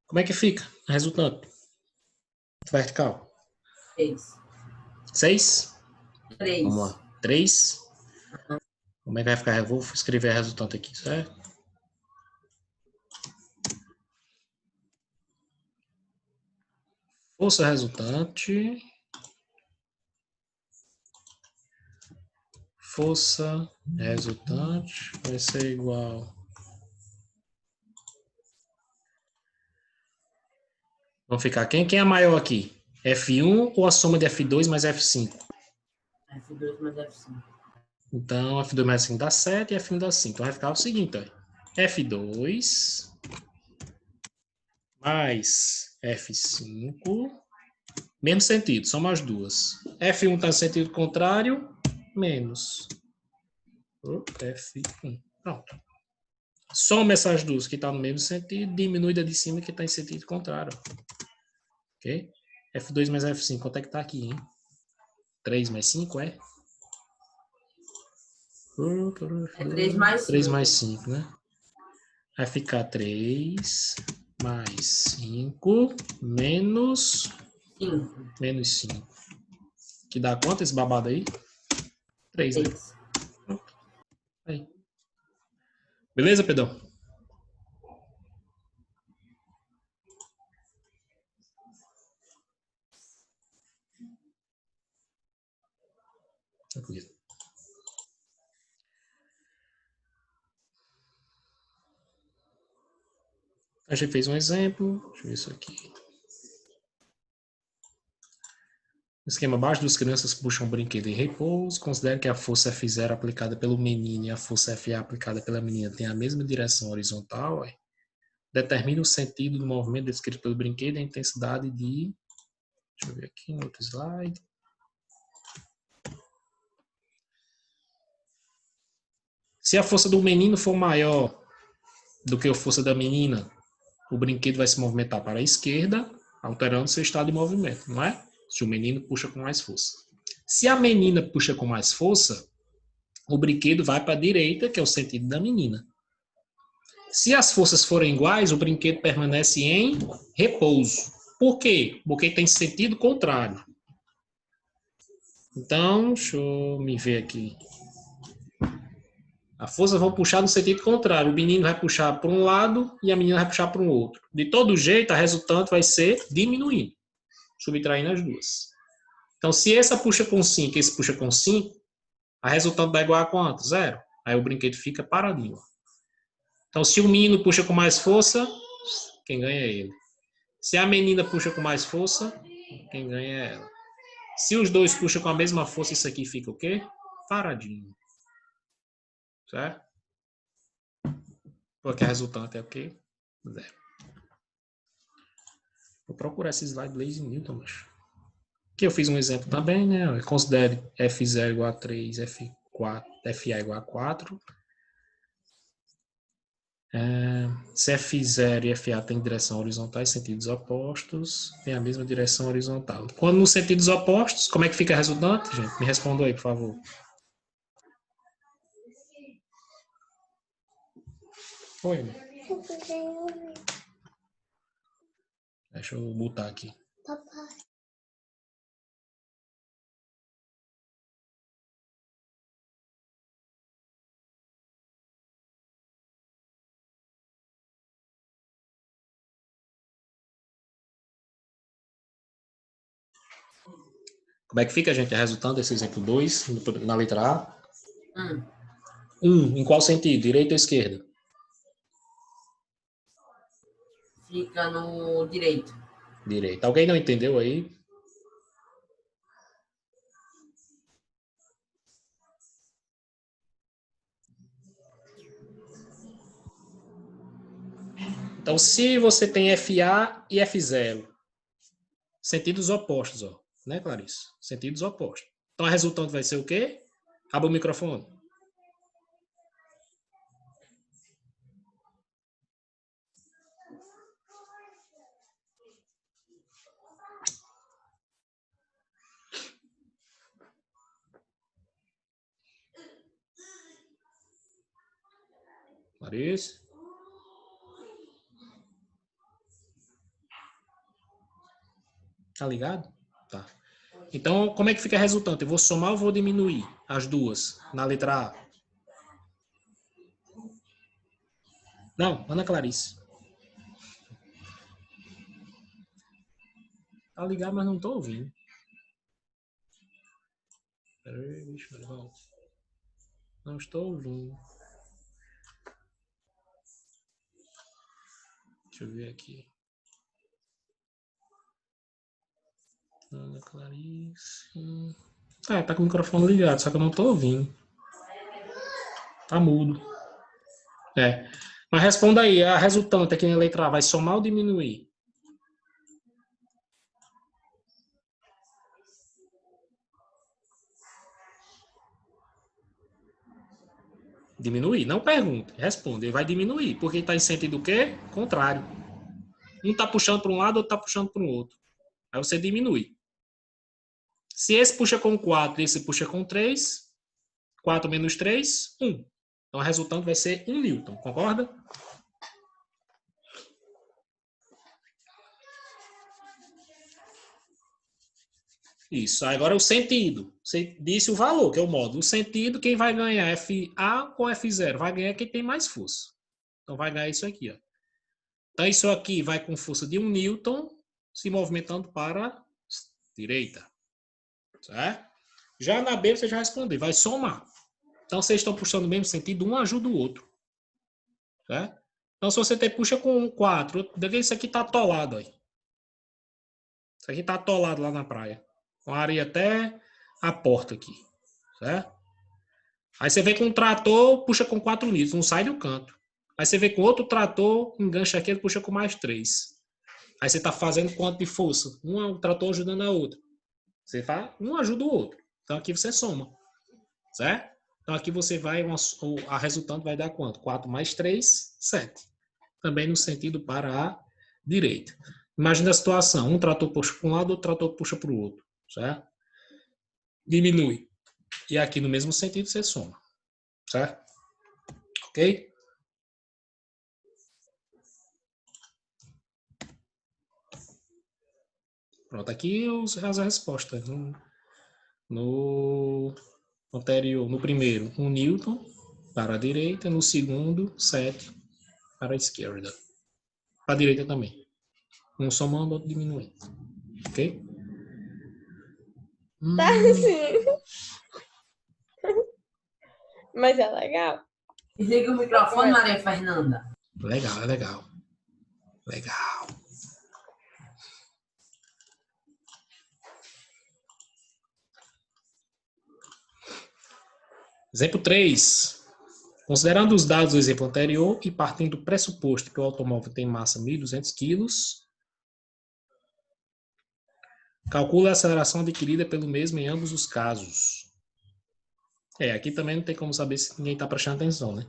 Como é que fica a resultante? Vertical. 6. 6. 3. Vamos lá. 3. Como é que vai ficar? Eu vou escrever a resultante aqui, certo? Força resultante. Força resultante vai ser igual. Vamos ficar. Quem é maior aqui? F1 ou a soma de F2 mais F5? F2 mais F5. Então, F2 mais F5 dá 7 e F1 dá 5. Então, vai ficar o seguinte, ó. F2 mais F5, mesmo sentido, soma as duas. F1 está no sentido contrário, menos F1. Pronto. Soma essas duas que estão no mesmo sentido, diminui da de cima que está em sentido contrário. Ok? F2 mais F5, quanto é que está aqui, hein? 3 mais 5, é? É 3 mais 5. 3 mais 5, né? Vai ficar 3 mais 5 menos 5. menos 5. Que dá quanto esse babado aí? 3, né? 3. Aí. Beleza, Pedrão? Tranquilo. A gente fez um exemplo. Deixa eu ver isso aqui. Esquema baixo dos crianças puxam um brinquedo em repouso. Considere que a força F0 aplicada pelo menino e a força FA aplicada pela menina têm a mesma direção horizontal. Ué. Determine o sentido do movimento descrito pelo brinquedo e a intensidade de... Deixa eu ver aqui no outro slide. Se a força do menino for maior do que a força da menina, o brinquedo vai se movimentar para a esquerda, alterando seu estado de movimento, não é? Se o menino puxa com mais força. Se a menina puxa com mais força, o brinquedo vai para a direita, que é o sentido da menina. Se as forças forem iguais, o brinquedo permanece em repouso. Por quê? Porque tem sentido contrário. Então, deixa eu me ver aqui. As forças vão puxar no sentido contrário. O menino vai puxar para um lado e a menina vai puxar para o outro. De todo jeito, a resultante vai ser diminuindo, subtraindo as duas. Então, se essa puxa com 5 e esse puxa com 5, a resultante dá igual a quanto? 0. Aí o brinquedo fica paradinho. Então, se o menino puxa com mais força, quem ganha é ele. Se a menina puxa com mais força, quem ganha é ela. Se os dois puxam com a mesma força, isso aqui fica o quê? Paradinho. Certo? Porque a resultante é o quê? 0. Vou procurar esse slide Blaze Newton, mas... Aqui eu fiz um exemplo também, né? Considere F0 igual a 3, F4, FA igual a 4. Se F0 e FA têm direção horizontal e sentidos opostos, tem a mesma direção horizontal. Quando nos sentidos opostos, como é que fica a resultante, gente? Me responda aí, por favor. Oi, né? Deixa eu botar aqui. Papai. Como é que fica, gente, a resultante desse exemplo 2, na letra A? 1. Em qual sentido? Direita ou esquerda? Fica no direito. Direita. Alguém não entendeu aí? Então, se você tem FA e F0, sentidos opostos, ó, né, Clarice? Sentidos opostos. Então, a resultante vai ser o quê? Abra o microfone. Clarice? Tá ligado? Tá. Então, como é que fica a resultante? Eu vou somar ou vou diminuir as duas na letra A? Não, Ana Clarice. Tá ligado, mas não tô ouvindo. Peraí, deixa eu ver. Não estou ouvindo. Deixa eu ver aqui. Ana Clarice. Tá com o microfone ligado, só que eu não tô ouvindo. Tá mudo. Mas responda aí, a resultante aqui na letra A vai somar ou diminuir? Diminuir? Não pergunte, responde. Ele vai diminuir, porque está em sentido o quê? Contrário. Um está puxando para um lado, outro está puxando para o outro. Aí você diminui. Se esse puxa com 4 e esse puxa com 3, 4 menos 3, 1. Então a resultante vai ser 1 newton, concorda? Isso. Agora o sentido. Você disse o valor, que é o módulo. O sentido, quem vai ganhar FA ou F0? Vai ganhar quem tem mais força. Então vai ganhar isso aqui, ó. Então isso aqui vai com força de 1 newton se movimentando para a direita. Certo? Já na B você já respondeu, vai somar. Então vocês estão puxando no mesmo sentido, um ajuda o outro. Certo? Então se você puxa com 4, isso aqui está atolado aí. Isso aqui está atolado lá na praia. Com a areia até a porta aqui. Certo? Aí você vem com um trator, puxa com 4 newtons, não sai do canto. Aí você vem com outro trator, engancha aqui, ele puxa com mais 3. Aí você está fazendo quanto de força? Um trator ajudando a outra. Você faz, um ajuda o outro. Então aqui você soma. Certo? Então aqui você vai, a resultante vai dar quanto? 4 mais 3, 7. Também no sentido para a direita. Imagina a situação, um trator puxa para um lado, outro trator puxa para o outro. Certo? Diminui. E aqui no mesmo sentido você soma. Certo? Ok? Pronto, aqui as respostas. No anterior, no primeiro, 1 Newton para a direita. No segundo, 7 para a esquerda. Para a direita também. Um somando, outro diminuindo. Ok? Tá, sim. Mas é legal. Desliga o microfone, Maria Fernanda. Legal, é legal. Legal. Exemplo 3. Considerando os dados do exemplo anterior e partindo do pressuposto que o automóvel tem massa 1.200 kg, calcule a aceleração adquirida pelo mesmo em ambos os casos. Aqui também não tem como saber se ninguém está prestando atenção, né?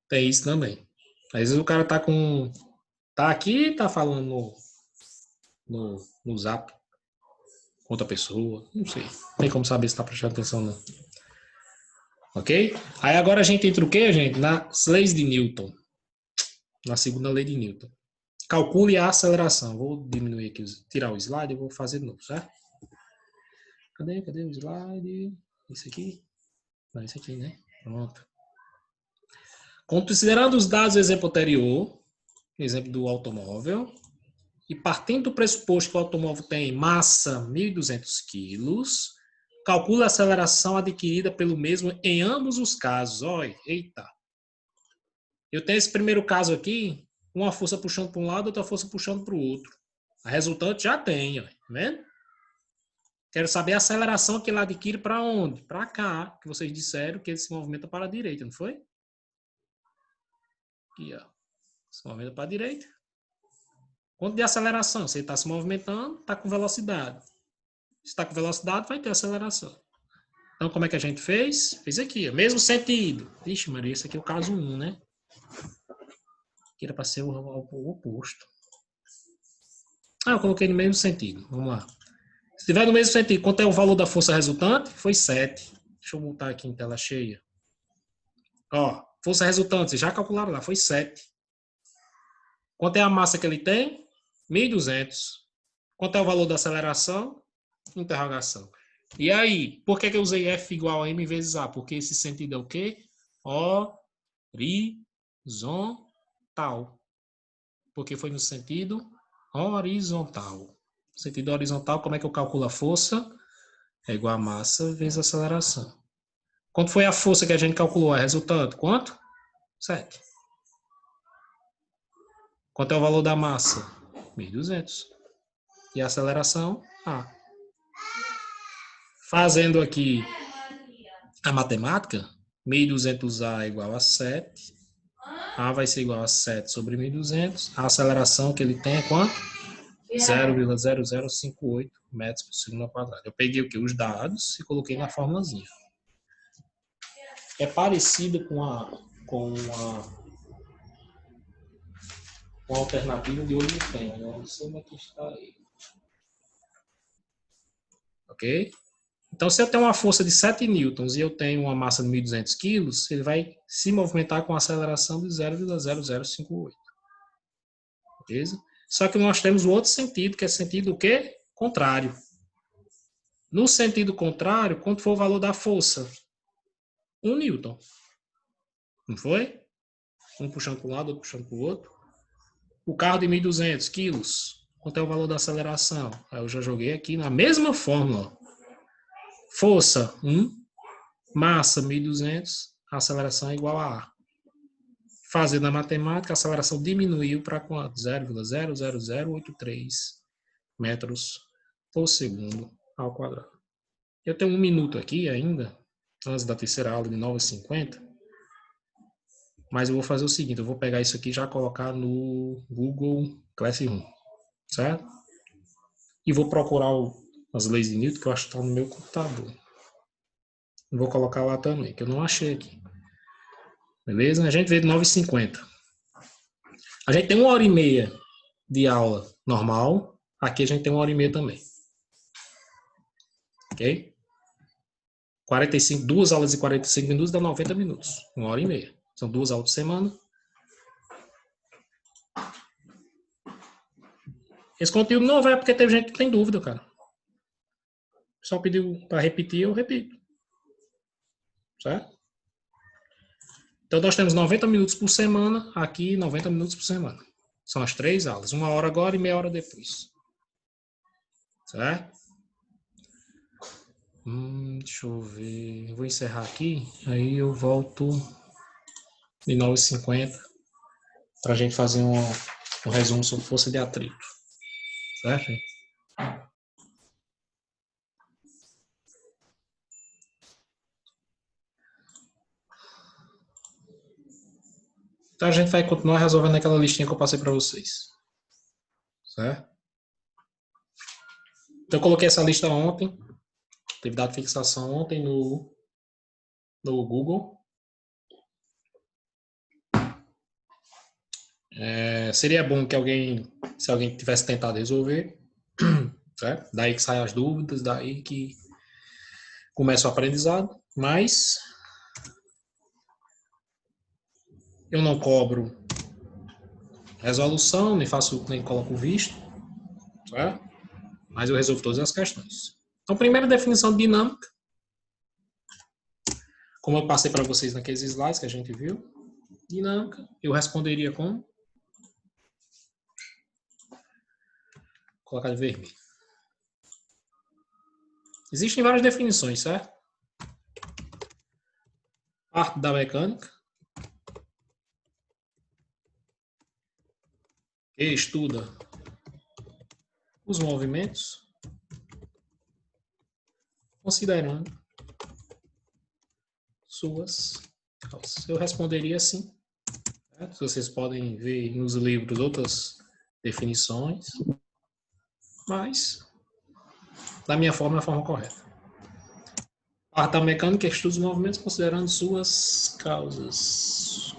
Tem isso também. Às vezes o cara tá aqui, tá falando no zap com outra pessoa, não sei. Não tem como saber se está prestando atenção, não. Ok? Aí agora a gente entra o quê, gente? Nas leis de Newton. Na segunda lei de Newton. Calcule a aceleração. Vou diminuir aqui, tirar o slide e vou fazer de novo, certo? Cadê o slide? Esse aqui? Não, esse aqui, né? Pronto. Considerando os dados do exemplo anterior, exemplo do automóvel, e partindo do pressuposto que o automóvel tem massa 1.200 kg, calcule a aceleração adquirida pelo mesmo em ambos os casos. Olha, eita. Eu tenho esse primeiro caso aqui, uma força puxando para um lado, outra força puxando para o outro. A resultante já tem, ó, tá vendo? Quero saber a aceleração que ele adquire para onde? Para cá, que vocês disseram que ele se movimenta para a direita, não foi? Aqui, ó. Se movimenta para a direita. Quanto de aceleração? Você está se movimentando, está com velocidade. Se está com velocidade, vai ter aceleração. Então, como é que a gente fez? Fez aqui, ó, mesmo sentido. Ixi, Maria, esse aqui é o caso 1, né? Que era para ser o oposto. Eu coloquei no mesmo sentido. Vamos lá. Se tiver no mesmo sentido, quanto é o valor da força resultante? Foi 7. Deixa eu botar aqui em tela cheia. Ó, força resultante, vocês já calcularam lá, foi 7. Quanto é a massa que ele tem? 1.200. Quanto é o valor da aceleração? Interrogação. E aí, por que eu usei F igual a M vezes A? Porque esse sentido é o quê? Horizontal. Porque foi no sentido horizontal. Sentido horizontal, como é que eu calculo a força? É igual a massa vezes a aceleração. Quanto foi a força que a gente calculou? A resultante? Quanto? 7. Quanto é o valor da massa? 1.200. E a aceleração? A. Fazendo aqui a matemática, 1.200A igual a 7. A vai ser igual a 7 sobre 1.200. A aceleração que ele tem é quanto? 0,0058 metros por segundo ao quadrado. Eu peguei o quê? Os dados e coloquei na formulazinha. É parecido com a alternativa de hoje tem. Eu não sei como é que está aí. Ok? Então, se eu tenho uma força de 7 newtons e eu tenho uma massa de 1.200 quilos, ele vai se movimentar com aceleração de 0,0058. Beleza? Só que nós temos o outro sentido, que é sentido o quê? Contrário. No sentido contrário, quanto foi o valor da força? 1 newton. Não foi? Um puxando para um lado, outro puxando para o outro. O carro de 1.200 quilos, quanto é o valor da aceleração? Aí eu já joguei aqui na mesma fórmula. Força, 1. Massa, 1.200. A aceleração é igual a A. Fazendo a matemática, a aceleração diminuiu para quanto? 0,00083 metros por segundo ao quadrado. Eu tenho 1 minuto aqui ainda, antes da terceira aula de 9h50. Mas eu vou fazer o seguinte, eu vou pegar isso aqui e já colocar no Google Classroom, certo? E vou procurar as leis de Newton, que eu acho que estão no meu computador. Vou colocar lá também, que eu não achei aqui. Beleza? A gente vê de 9h50. A gente tem 1h30 de aula normal. Aqui a gente tem 1h30 também. Ok? 45, 2 aulas de 45 minutos dá 90 minutos. 1h30. São 2 aulas por semana. Esse conteúdo não vai porque teve gente que tem dúvida, cara. Só pediu para repetir, eu repito. Certo? Então, nós temos 90 minutos por semana, aqui 90 minutos por semana. São as 3 aulas. 1 hora agora e meia hora depois. Certo? Deixa eu ver. Eu vou encerrar aqui. Aí eu volto de 9h50 para a gente fazer um resumo sobre força de atrito. Certo? Então, a gente vai continuar resolvendo aquela listinha que eu passei para vocês. Certo? Então, eu coloquei essa lista ontem. Teve dado fixação ontem no Google. Seria bom que se alguém tivesse tentado resolver, certo? Daí que saem as dúvidas, daí que começa o aprendizado, mas eu não cobro resolução, nem coloco visto, certo? Mas eu resolvo todas as questões. Então, primeira definição de dinâmica, como eu passei para vocês naqueles slides que a gente viu, dinâmica, eu responderia com colocar de vermelho. Existem várias definições, certo? Parte da mecânica, que estuda os movimentos, considerando suas causas. Eu responderia assim. Certo? Vocês podem ver nos livros outras definições, mas da minha forma é a forma correta. Parte da mecânica estuda os movimentos considerando suas causas.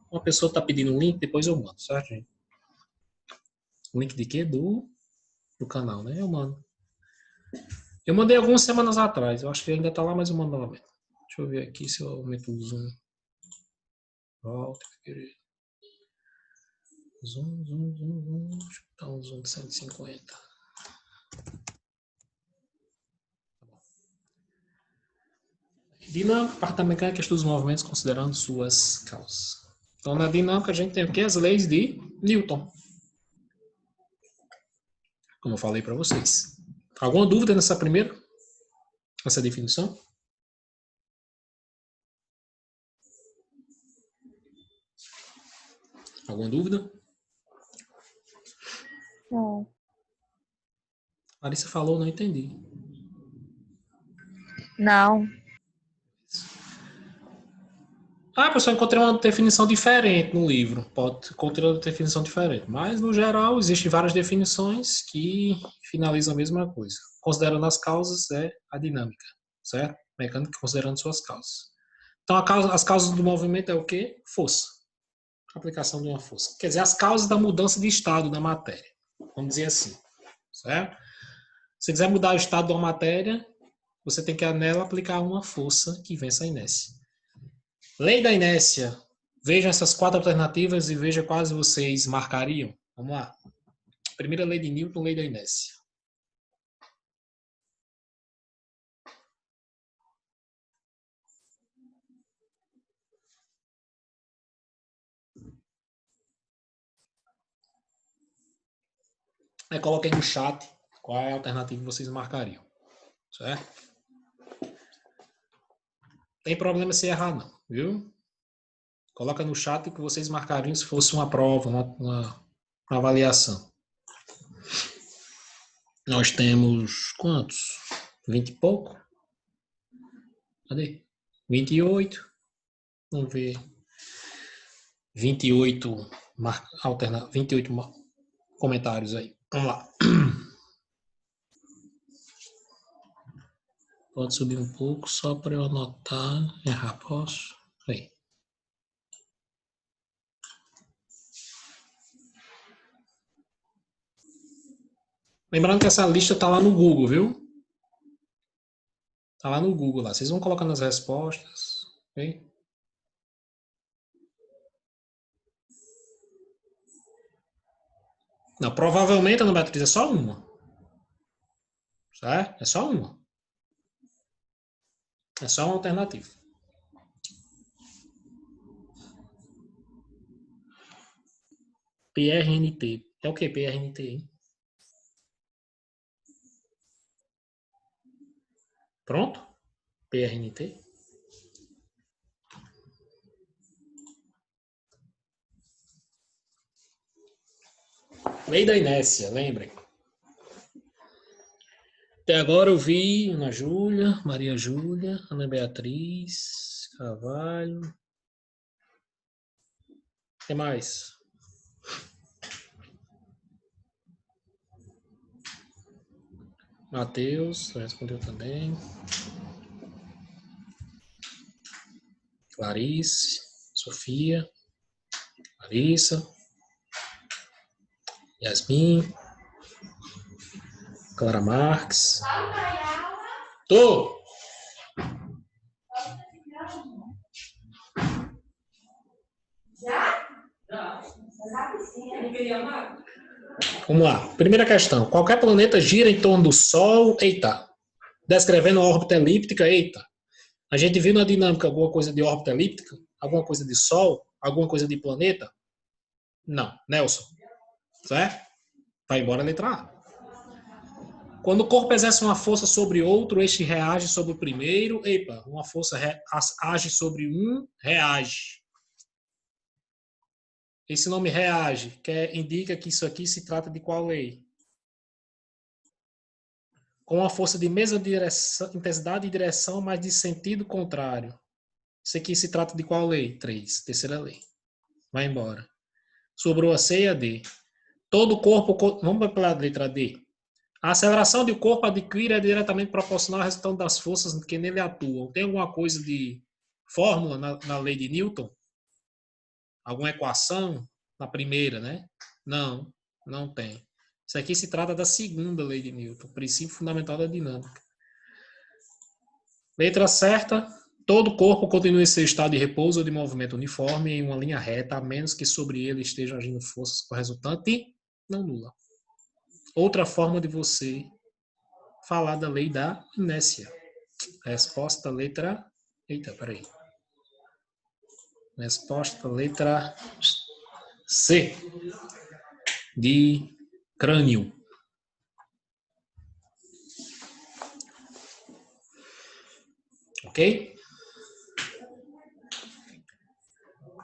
Uma pessoa está pedindo um link, depois eu mando, certo, gente? Link de quê? Do canal, né? Eu mando. Eu mandei algumas semanas atrás. Eu acho que ainda está lá, mas eu mando novamente. Deixa eu ver aqui se eu aumento o zoom. Volta, querido. Zoom. Deixa eu dar um zoom de 150. Dinâmica, parte da mecânica estuda os movimentos considerando suas causas. Então, na dinâmica, a gente tem o quê? As leis de Newton. Como eu falei para vocês. Alguma dúvida nessa primeira? Essa definição? Alguma dúvida? Não. Larissa falou, não entendi. Não. Pessoal, encontrei uma definição diferente no livro. Pode encontrar uma definição diferente. Mas, no geral, existem várias definições que finalizam a mesma coisa. Considerando as causas, é a dinâmica, certo? Mecânica considerando suas causas. Então, as causas do movimento é o quê? Força. Aplicação de uma força. Quer dizer, as causas da mudança de estado da matéria. Vamos dizer assim, certo? Se quiser mudar o estado de uma matéria, você tem que nela aplicar uma força que vença a inércia. Lei da inércia. Vejam essas 4 alternativas e veja quais vocês marcariam. Vamos lá. Primeira lei de Newton, lei da inércia. Coloquem no chat qual é a alternativa que vocês marcariam. Certo? Tem problema se errar não, viu? Coloca no chat o que vocês marcariam se fosse uma prova, uma avaliação. Nós temos quantos? 20 e pouco? Cadê? 28. Vamos ver. 28 comentários aí. Vamos lá. Pode subir um pouco só para eu anotar. Errar, posso? Aí. Lembrando que essa lista está lá no Google, viu? Tá lá no Google lá. Vocês vão colocando as respostas. Ok? Não, provavelmente, Ana Beatriz, é só uma. Certo? É só uma. É só uma alternativa. PRNT. É o que PRNT, hein? Pronto? PRNT. Lei da inércia, lembrem. Até agora eu vi Ana Júlia, Maria Júlia, Ana Beatriz, Carvalho. O que mais? Matheus, respondeu também. Clarice, Sofia, Larissa, Yasmin, Clara Marques. Tô! Vamos lá. Primeira questão. Qualquer planeta gira em torno do Sol. Eita. Descrevendo a órbita elíptica. Eita. A gente viu na dinâmica alguma coisa de órbita elíptica? Alguma coisa de Sol? Alguma coisa de planeta? Não. Nelson. Certo? Vai embora a letra A. Quando o corpo exerce uma força sobre outro, este reage sobre o primeiro. Epa, uma força age sobre um, reage. Esse nome reage indica que isso aqui se trata de qual lei? Com uma força de mesma intensidade e direção, mas de sentido contrário. Isso aqui se trata de qual lei? 3, terceira lei. Vai embora. Sobrou a C e a D. Todo corpo... Vamos para a letra D. A aceleração do corpo adquire é diretamente proporcional ao resultado das forças que nele atuam. Tem alguma coisa de fórmula na lei de Newton? Alguma equação? Na primeira, né? Não, não tem. Isso aqui se trata da segunda lei de Newton, princípio fundamental da dinâmica. Letra certa. Todo corpo continua em seu estado de repouso ou de movimento uniforme em uma linha reta, a menos que sobre ele estejam agindo forças com resultante não nula. Outra forma de você falar da lei da inércia. Resposta, letra... Eita, peraí. Resposta, letra C. De crânio. Ok?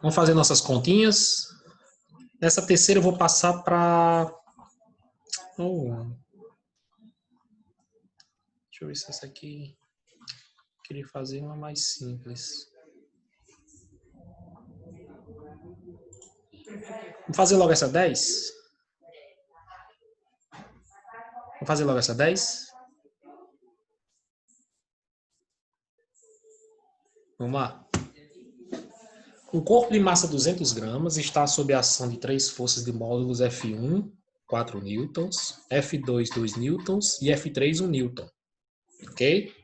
Vamos fazer nossas continhas. Nessa terceira eu vou passar para... Deixa eu ver se essa aqui... Queria fazer uma mais simples. Vamos fazer logo essa 10? Vamos fazer logo essa 10? Vamos lá. Um corpo de massa 200 gramas está sob a ação de 3 forças de módulos F1, 4 newtons, F2, 2 newtons e F3, 1 newton. Ok?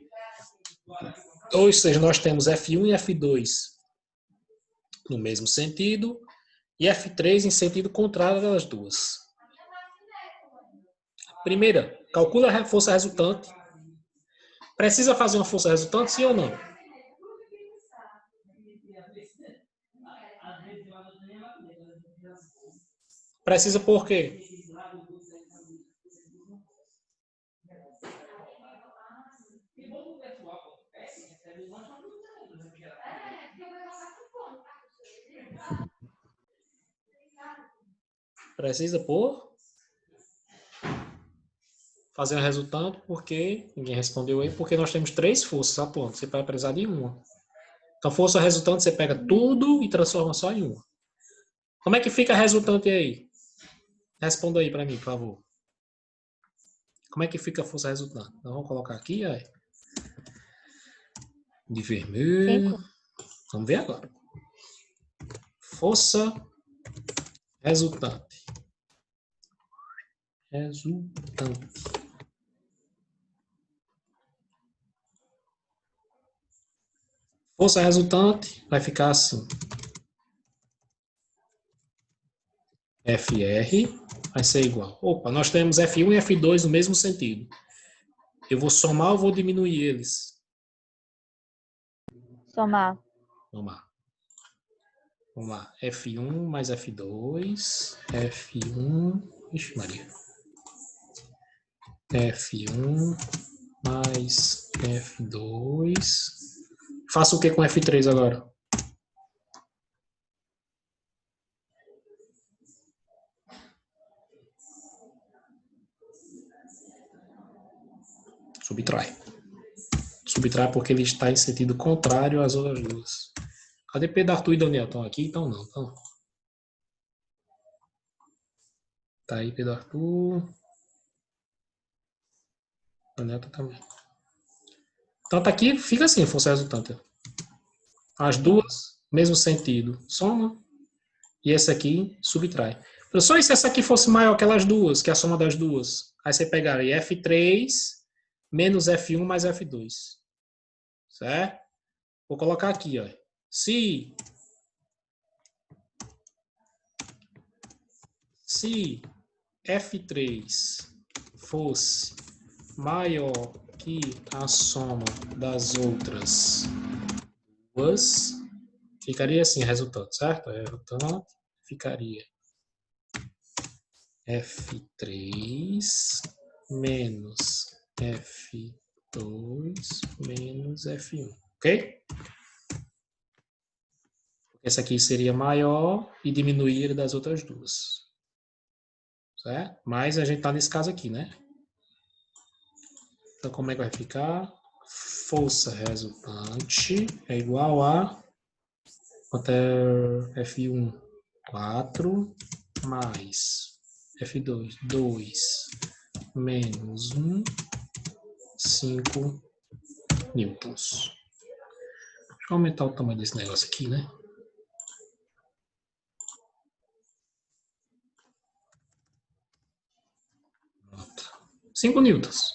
Ou seja, nós temos F1 e F2 no mesmo sentido e F3 em sentido contrário das duas. Primeira, calcula a força resultante. Precisa fazer uma força resultante, sim ou não? Precisa por quê? Precisa por fazer um resultante, porque ninguém respondeu aí, porque nós temos 3 forças atuando. Você vai precisar de uma. Então, força resultante, você pega tudo e transforma só em uma. Como é que fica a resultante aí? Responda aí para mim, por favor. Como é que fica a força resultante? Então, vamos colocar aqui, aí. De vermelho. 5. Vamos ver agora. Força resultante. Resultante. Força resultante vai ficar assim. FR vai ser igual. Opa, nós temos F1 e F2 no mesmo sentido. Eu vou somar ou vou diminuir eles? Somar. Vamos lá. Vamos lá. F1 mais F2. F1. Ixi, Maria. F1 mais F2. Faço o que com F3 agora? Subtrai. Subtrai porque ele está em sentido contrário às outras duas. Cadê Pedro, Arthur e Daniel? Estão aqui? Então não. Então. Tá aí Pedro, Arthur. Daniel tá também. Então tá aqui, fica assim, força resultante. As duas, mesmo sentido, soma. E essa aqui subtrai. Só se essa aqui fosse maior que aquelas duas, que é a soma das duas. Aí você pegaria F3 menos F1 mais F2. Certo? Vou colocar aqui, ó. Se F3 fosse maior que a soma das outras duas, ficaria assim o resultado, certo? O resultado ficaria F3 menos F2 menos F1, ok? Essa aqui seria maior e diminuir das outras duas, certo? Mas a gente está nesse caso aqui, né? Então, como é que vai ficar? Força resultante é igual a até F1, 4, mais F2, 2, menos 1, 5 newtons. Deixa eu aumentar o tamanho desse negócio aqui, né? Pronto. 5 newtons.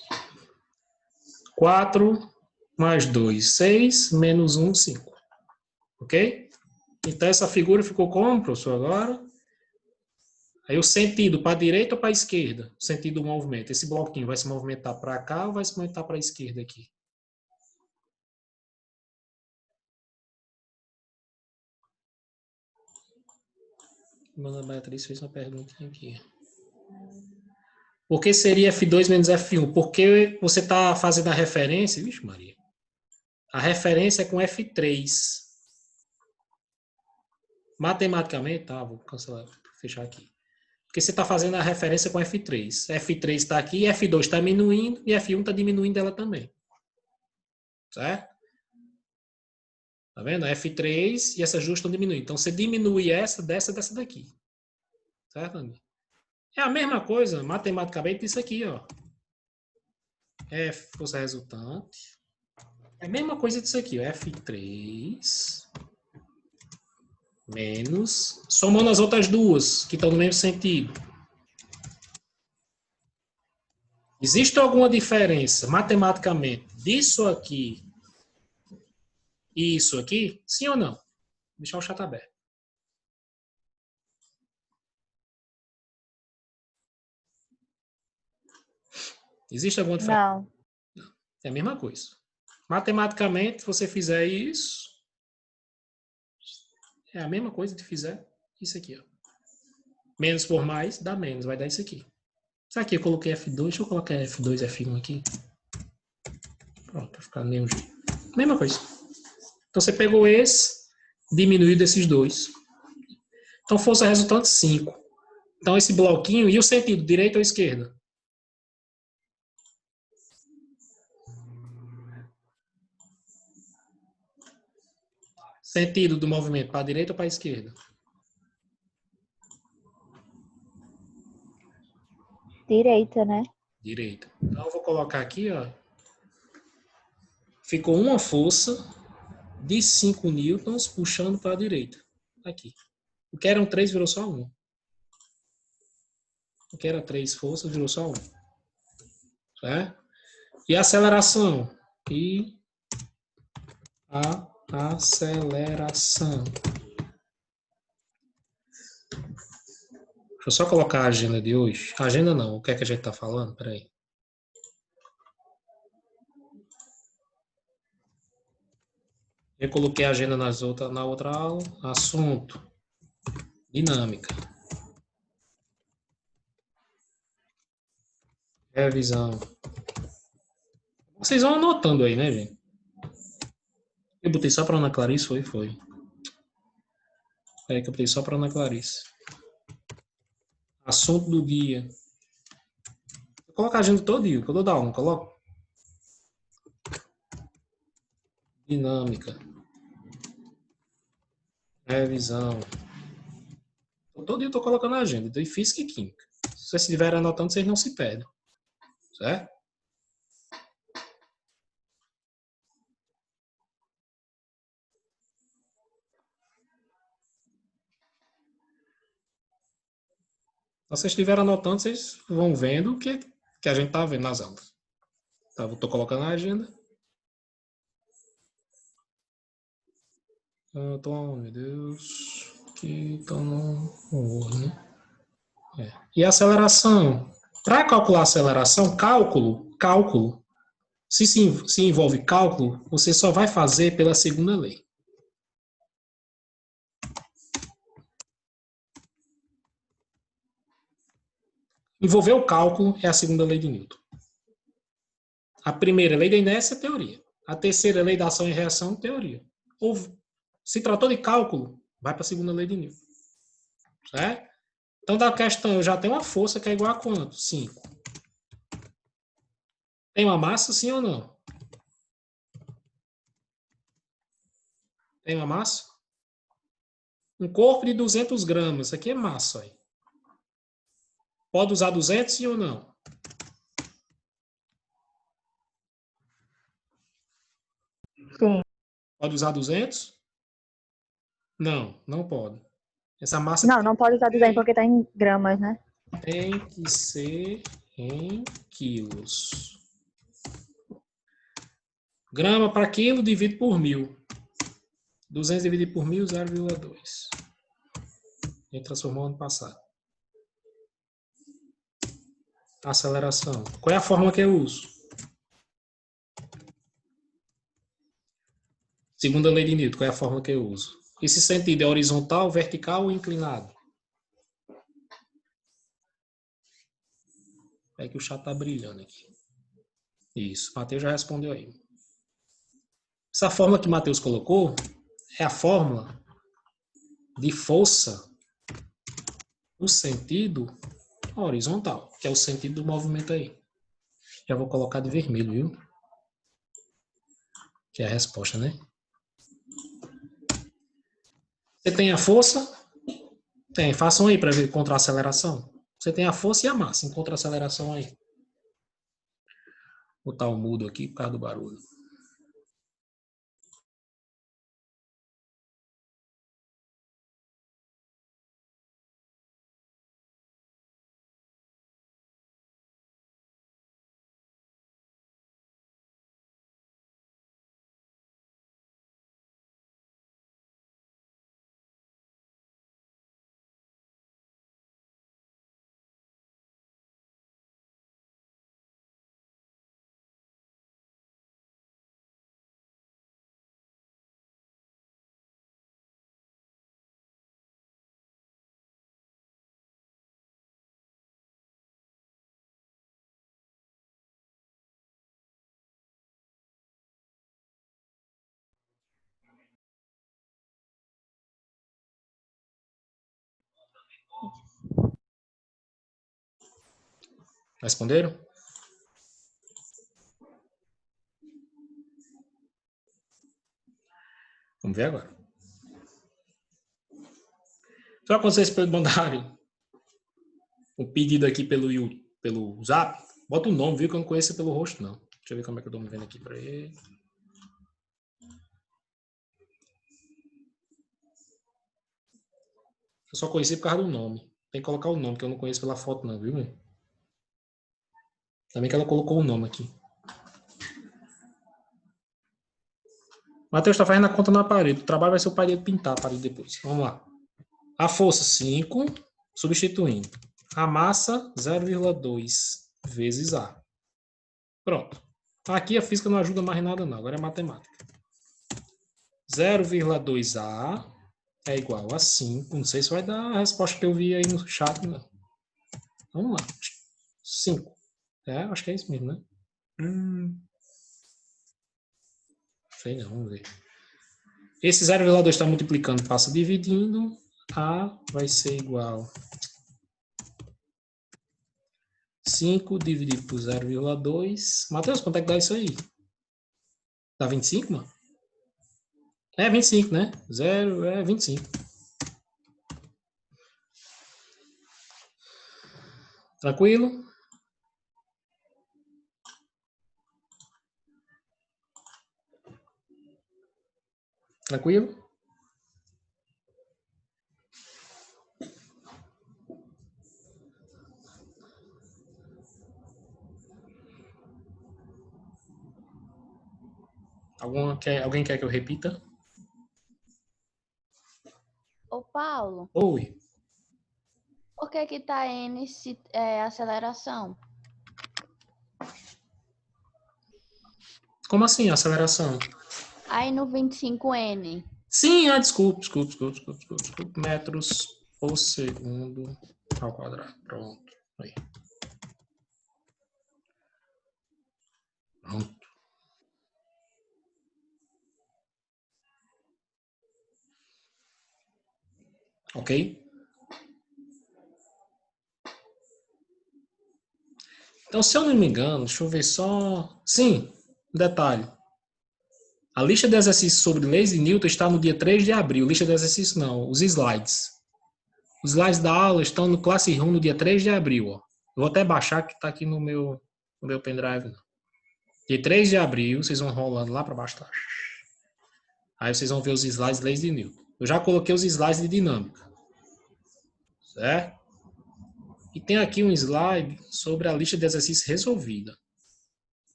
4 mais 2, 6, menos 1, 5. Ok? Então, essa figura ficou como, professor, agora? Aí o sentido, para a direita ou para a esquerda? O sentido do movimento. Esse bloquinho vai se movimentar para cá ou vai se movimentar para a esquerda aqui? Ana Beatriz fez uma perguntinha aqui. Por que seria F2 menos F1? Porque você está fazendo a referência... Vixe, Maria. A referência é com F3. Matematicamente, tá? Vou cancelar, fechar aqui. Porque você está fazendo a referência com F3. F3 está aqui, F2 está diminuindo e F1 está diminuindo ela também. Certo? Tá vendo? F3 e essas duas estão diminuindo. Então, você diminui essa, dessa daqui. Certo, Andy? É a mesma coisa, matematicamente, isso aqui, ó. F, força resultante. É a mesma coisa disso aqui, ó. F3 menos... Somando as outras duas, que estão no mesmo sentido. Existe alguma diferença, matematicamente, disso aqui e isso aqui? Sim ou não? Vou deixar o chat aberto. Existe alguma diferença? Não. É a mesma coisa. Matematicamente, se você fizer isso, é a mesma coisa que fizer isso aqui, ó. Menos por mais dá menos, vai dar isso aqui. Isso aqui eu coloquei F2, deixa eu colocar F2, F1 aqui. Pronto, vai ficar do mesmo jeito. Mesma coisa. Então você pegou esse, diminuiu desses dois. Então força resultante 5. Então esse bloquinho, e o sentido, direita ou esquerda? Sentido do movimento, para a direita ou para a esquerda? Direita, né? Direita. Então eu vou colocar aqui, ó. Ficou uma força de 5 newtons puxando para a direita. Aqui. O que eram 3 virou só 1. O que era 3 forças virou só 1. Certo? E a aceleração? I, A, Aceleração. Deixa eu só colocar a agenda de hoje. Agenda não, o que é que a gente está falando? Peraí. Eu coloquei a agenda na outra aula. Assunto. Dinâmica. Revisão. Vocês vão anotando aí, né, gente? Eu botei só para Ana Clarice, foi. É que eu botei só para Ana Clarice. Assunto do dia. Coloca a agenda todo dia, quando eu dar um, coloco. Dinâmica. Revisão. Todo dia eu estou colocando a agenda, de física e química. Se vocês estiverem anotando, vocês não se perdem. Certo? Se vocês estiverem anotando, vocês vão vendo o que a gente está vendo nas aulas. Tá, eu estou colocando a agenda. Oh, meu Deus. Que tá no Word, né? E a aceleração? Para calcular a aceleração, cálculo. Se envolve cálculo, você só vai fazer pela segunda lei. Envolver o cálculo é a segunda lei de Newton. A primeira lei da inércia é teoria. A terceira lei da ação e reação, teoria. Ou, se tratou de cálculo, vai para a segunda lei de Newton. Certo? Então, da questão, eu já tenho uma força que é igual a quanto? 5. Tem uma massa, sim ou não? Tem uma massa? Um corpo de 200 gramas. Isso aqui é massa. Aí. Pode usar 200, sim ou não? Sim. Pode usar 200? Não, não pode. Essa massa Não pode usar 200 porque tá em gramas, né? tem que ser em quilos. Grama para quilo, divide por 1000. 200 dividido por 1000, 0,2. A gente transformou ano passado. Aceleração. Qual é a fórmula que eu uso? Segunda lei de Newton, qual é a fórmula que eu uso? Esse sentido é horizontal, vertical ou inclinado? É que o chat tá brilhando aqui. Isso, Matheus já respondeu aí. Essa fórmula que Matheus colocou é a fórmula de força no sentido horizontal, que é o sentido do movimento aí. Já vou colocar de vermelho, viu? Que é a resposta, né? Você tem a força? Tem. Façam aí para ver contra a aceleração. Você tem a força e a massa. Encontra a aceleração aí. Vou botar o mudo aqui por causa do barulho. Responderam? Vamos ver agora. Só quando vocês mandarem um pedido aqui pelo Zap, bota o nome, viu? Que eu não conheço pelo rosto, não. Deixa eu ver como é que eu tô me vendo aqui para ele. Eu só conheci por causa do nome. Tem que colocar o nome, que eu não conheço pela foto, não, viu, meu? Também que ela colocou o nome aqui. Matheus está fazendo a conta na parede. O trabalho vai ser o pai dele pintar a parede depois. Vamos lá. A força, 5, substituindo. A massa, 0,2 vezes A. Pronto. Aqui a física não ajuda mais em nada, não. Agora é matemática. 0,2A é igual a 5. Não sei se vai dar a resposta que eu vi aí no chat, não. Vamos lá. 5. Acho que é isso mesmo, né? Sei não, vamos ver. Esse 0,2 está multiplicando, passa dividindo. A vai ser igual 5 dividido por 0,2. Matheus, quanto é que dá isso aí? Dá 25, mano? É 25, né? 0 é 25. Tranquilo? Tranquilo? Alguém quer que eu repita? Ô, Paulo, Oi. por que tá N se aceleração? Como assim, aceleração? Aí no 25N. Sim, desculpe. Metros por segundo ao quadrado. Pronto. Aí. Pronto. Ok? Então, se eu não me engano, deixa eu ver só... Sim, um detalhe. A lista de exercícios sobre leis de Newton está no dia 3 de abril. Lista de exercícios não, os slides. Os slides da aula estão no Classroom no dia 3 de abril. Ó. Eu vou até baixar que está aqui no meu pendrive. Não. Dia 3 de abril, vocês vão rolando lá para baixo. Tá? Aí vocês vão ver os slides de leis de Newton. Eu já coloquei os slides de dinâmica. Certo? E tem aqui um slide sobre a lista de exercícios resolvida.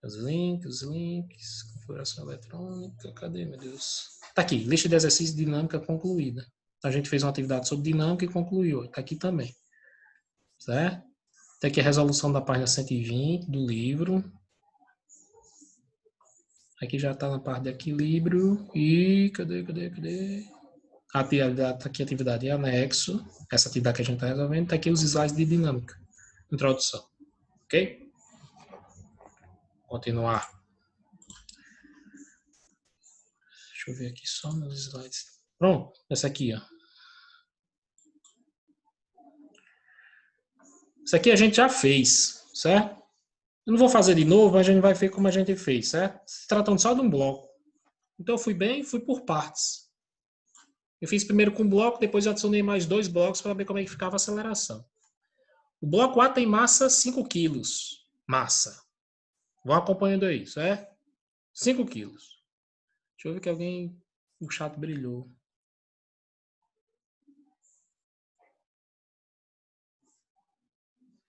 Os links, configuração eletrônica, cadê, meu Deus? Tá aqui, lista de exercícios dinâmica concluída. A gente fez uma atividade sobre dinâmica e concluiu. Tá aqui também. Certo? Tem aqui a resolução da página 120 do livro. Aqui já está na parte de equilíbrio. E cadê? A atividade, tá aqui a atividade em anexo. Essa atividade que a gente está resolvendo. Está aqui os slides de dinâmica. Introdução. Ok? Continuar. Deixa eu ver aqui só nos slides. Pronto, essa aqui, ó. Isso aqui a gente já fez, certo? Eu não vou fazer de novo, mas a gente vai ver como a gente fez, certo? Se tratando só de um bloco. Então eu fui por partes. Eu fiz primeiro com um bloco, depois eu adicionei mais 2 blocos para ver como é que ficava a aceleração. O bloco A tem massa 5 kg. Massa. Vão acompanhando aí, certo? 5 kg. Deixa eu ver que alguém... O chat brilhou.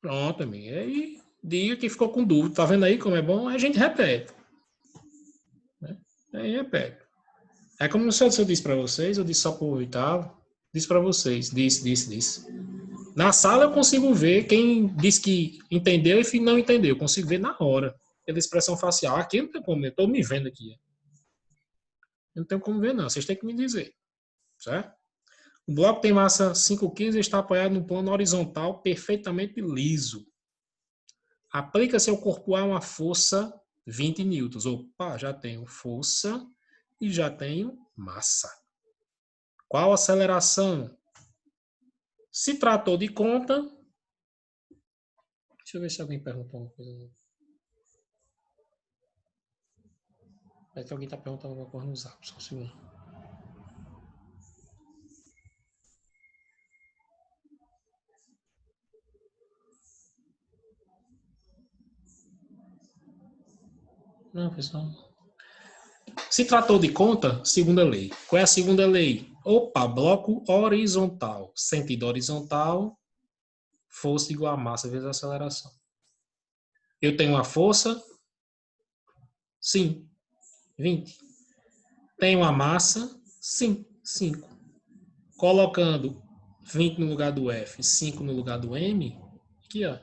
Pronto, amigo. Aí, diga que ficou com dúvida. Tá vendo aí como é bom? Aí a gente repete. Né? Aí repete. É como se eu disse para vocês, eu disse só para o oitavo, disse para vocês, disse. Na sala eu consigo ver quem disse que entendeu e não entendeu. Eu consigo ver na hora. Pela expressão facial. Aqui não tem como, eu estou me vendo aqui. Não tem como ver, não. Vocês têm que me dizer. Certo? O bloco tem massa 5 kg e está apoiado no plano horizontal perfeitamente liso. Aplica-se ao corpo A uma força 20 newtons. Opa, já tenho força e já tenho massa. Qual a aceleração? Se tratou de conta... Deixa eu ver se alguém perguntou uma coisa. Parece que alguém está perguntando alguma coisa no zap. Só um segundo. Não, pessoal. Se tratou de conta, segunda lei. Qual é a segunda lei? Opa, bloco horizontal. Sentido horizontal, força igual a massa vezes a aceleração. Eu tenho uma força? Sim. 20. Tenho a massa, sim, 5. Colocando 20 no lugar do F, 5 no lugar do M, aqui, ó.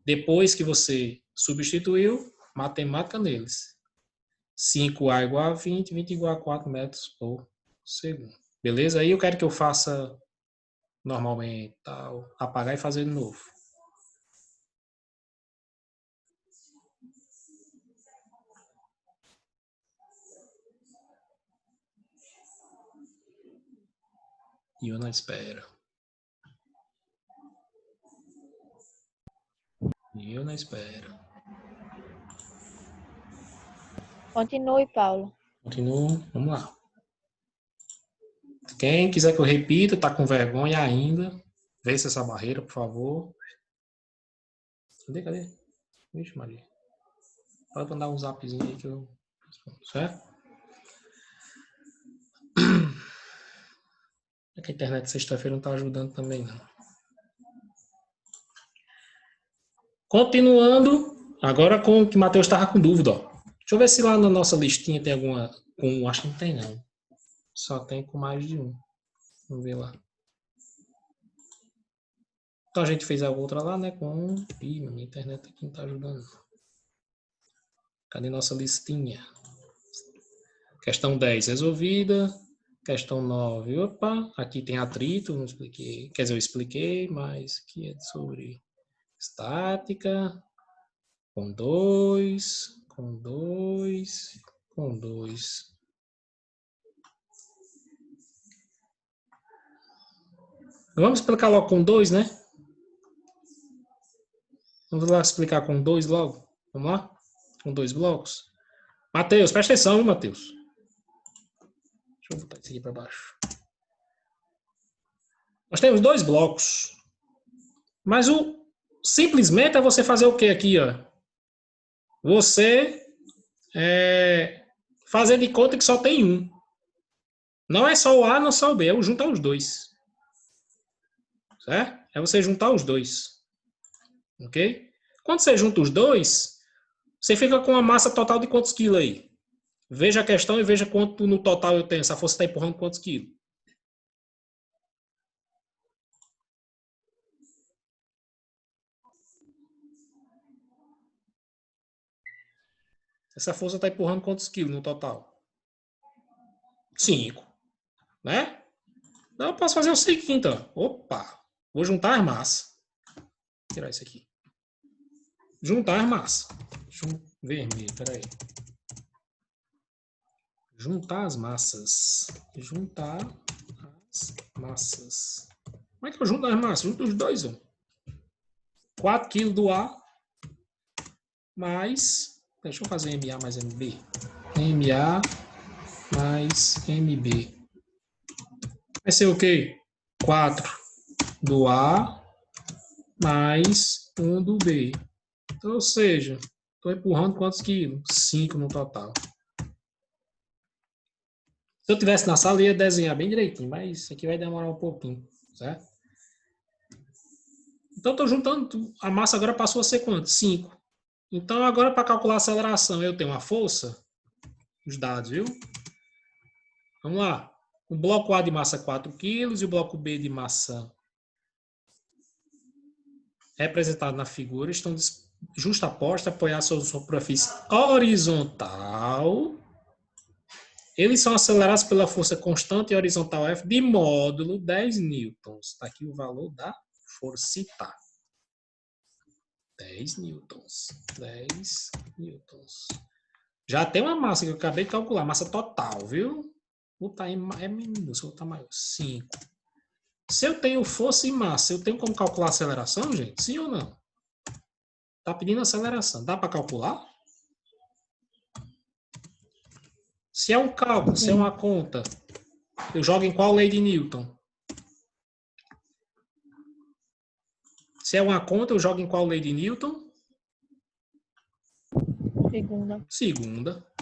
Depois que você substituiu, matemática neles. 5A igual a 20, 20 igual a 4 metros por segundo. Beleza? Aí eu quero que eu faça normalmente, tal, apagar e fazer de novo. E eu na espera. E eu na espera. Continue, Paulo. Continuo. Vamos lá. Quem quiser que eu repita, tá com vergonha ainda, vence essa barreira, por favor. Cadê? Vixe, Maria. Pode mandar um zapzinho aí que eu... Certo? É que a internet sexta-feira não tá ajudando também, não. Continuando, agora com o que o Matheus estava com dúvida, ó. Deixa eu ver se lá na nossa listinha tem alguma com... Acho que não tem, não. Só tem com mais de um. Vamos ver lá. Então a gente fez a outra lá, né? Com... Ih, minha internet aqui não tá ajudando. Cadê nossa listinha? Questão 10 resolvida. Questão 9. Opa, aqui tem atrito, não expliquei. Quer dizer, eu expliquei, mas aqui é sobre estática. Com 2, com 2, com 2. Vamos explicar logo com 2, né? Vamos lá explicar com 2 logo. Vamos lá? Com 2 blocos. Matheus, presta atenção, Matheus. Deixa eu botar isso aqui para baixo. Nós temos 2 blocos. Mas o simplesmente é você fazer o que aqui, ó? Você fazer de conta que só tem um. Não é só o A, não é só o B, é o juntar os dois. Certo? É você juntar os dois. Ok? Quando você junta os dois, você fica com uma massa total de quantos quilos aí? Veja a questão e veja quanto no total eu tenho. Essa força está empurrando quantos quilos? Essa força está empurrando quantos quilos no total? 5. Né? Então eu posso fazer o seguinte, ó. Opa! Vou juntar as massas. Vou tirar isso aqui. Juntar as massas. Vermelho, peraí. Juntar as massas. Juntar as massas. Como é que eu junto as massas? Junto os dois, ó. 4 kg do A mais... Deixa eu fazer MA mais MB. MA mais MB. Vai ser o quê? 4 do A mais 1 do B. Então, ou seja, estou empurrando quantos quilos? 5 no total. Se eu tivesse na sala, eu ia desenhar bem direitinho, mas isso aqui vai demorar um pouquinho, certo? Então, estou juntando, a massa agora passou a ser quanto? 5. Então, agora para calcular a aceleração, eu tenho a força, os dados, viu? Vamos lá. O bloco A de massa 4 kg e o bloco B de massa representado na figura estão justapostos, apoiados sobre superfície horizontal. Eles são acelerados pela força constante e horizontal F de módulo 10 newtons. Está aqui o valor da forcita. 10 newtons. 10 newtons. Já tem uma massa que eu acabei de calcular, massa total, viu? Vou botar é minúsculo, vou botar maior. 5. Se eu tenho força e massa, eu tenho como calcular a aceleração, gente? Sim ou não? Está pedindo aceleração. Dá para calcular? Se é um cálculo, se é uma conta, eu jogo em qual lei de Newton? Se é uma conta, eu jogo em qual lei de Newton? Segunda. Segunda.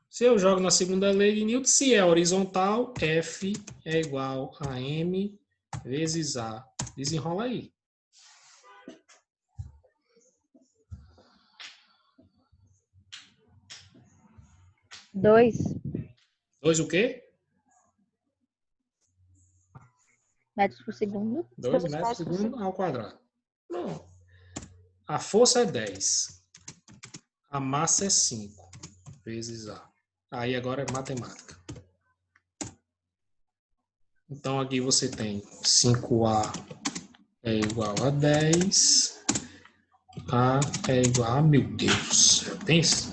Se eu jogo na segunda lei de Newton, se é horizontal, F é igual a M vezes A. Desenrola aí. Dois. 2 o quê? Metros por segundo. 2 metros por segundo ao quadrado. Não. A força é 10. A massa é 5 vezes A. Aí agora é matemática. Então aqui você tem 5A é igual a 10. A é igual a, meu Deus, tem isso?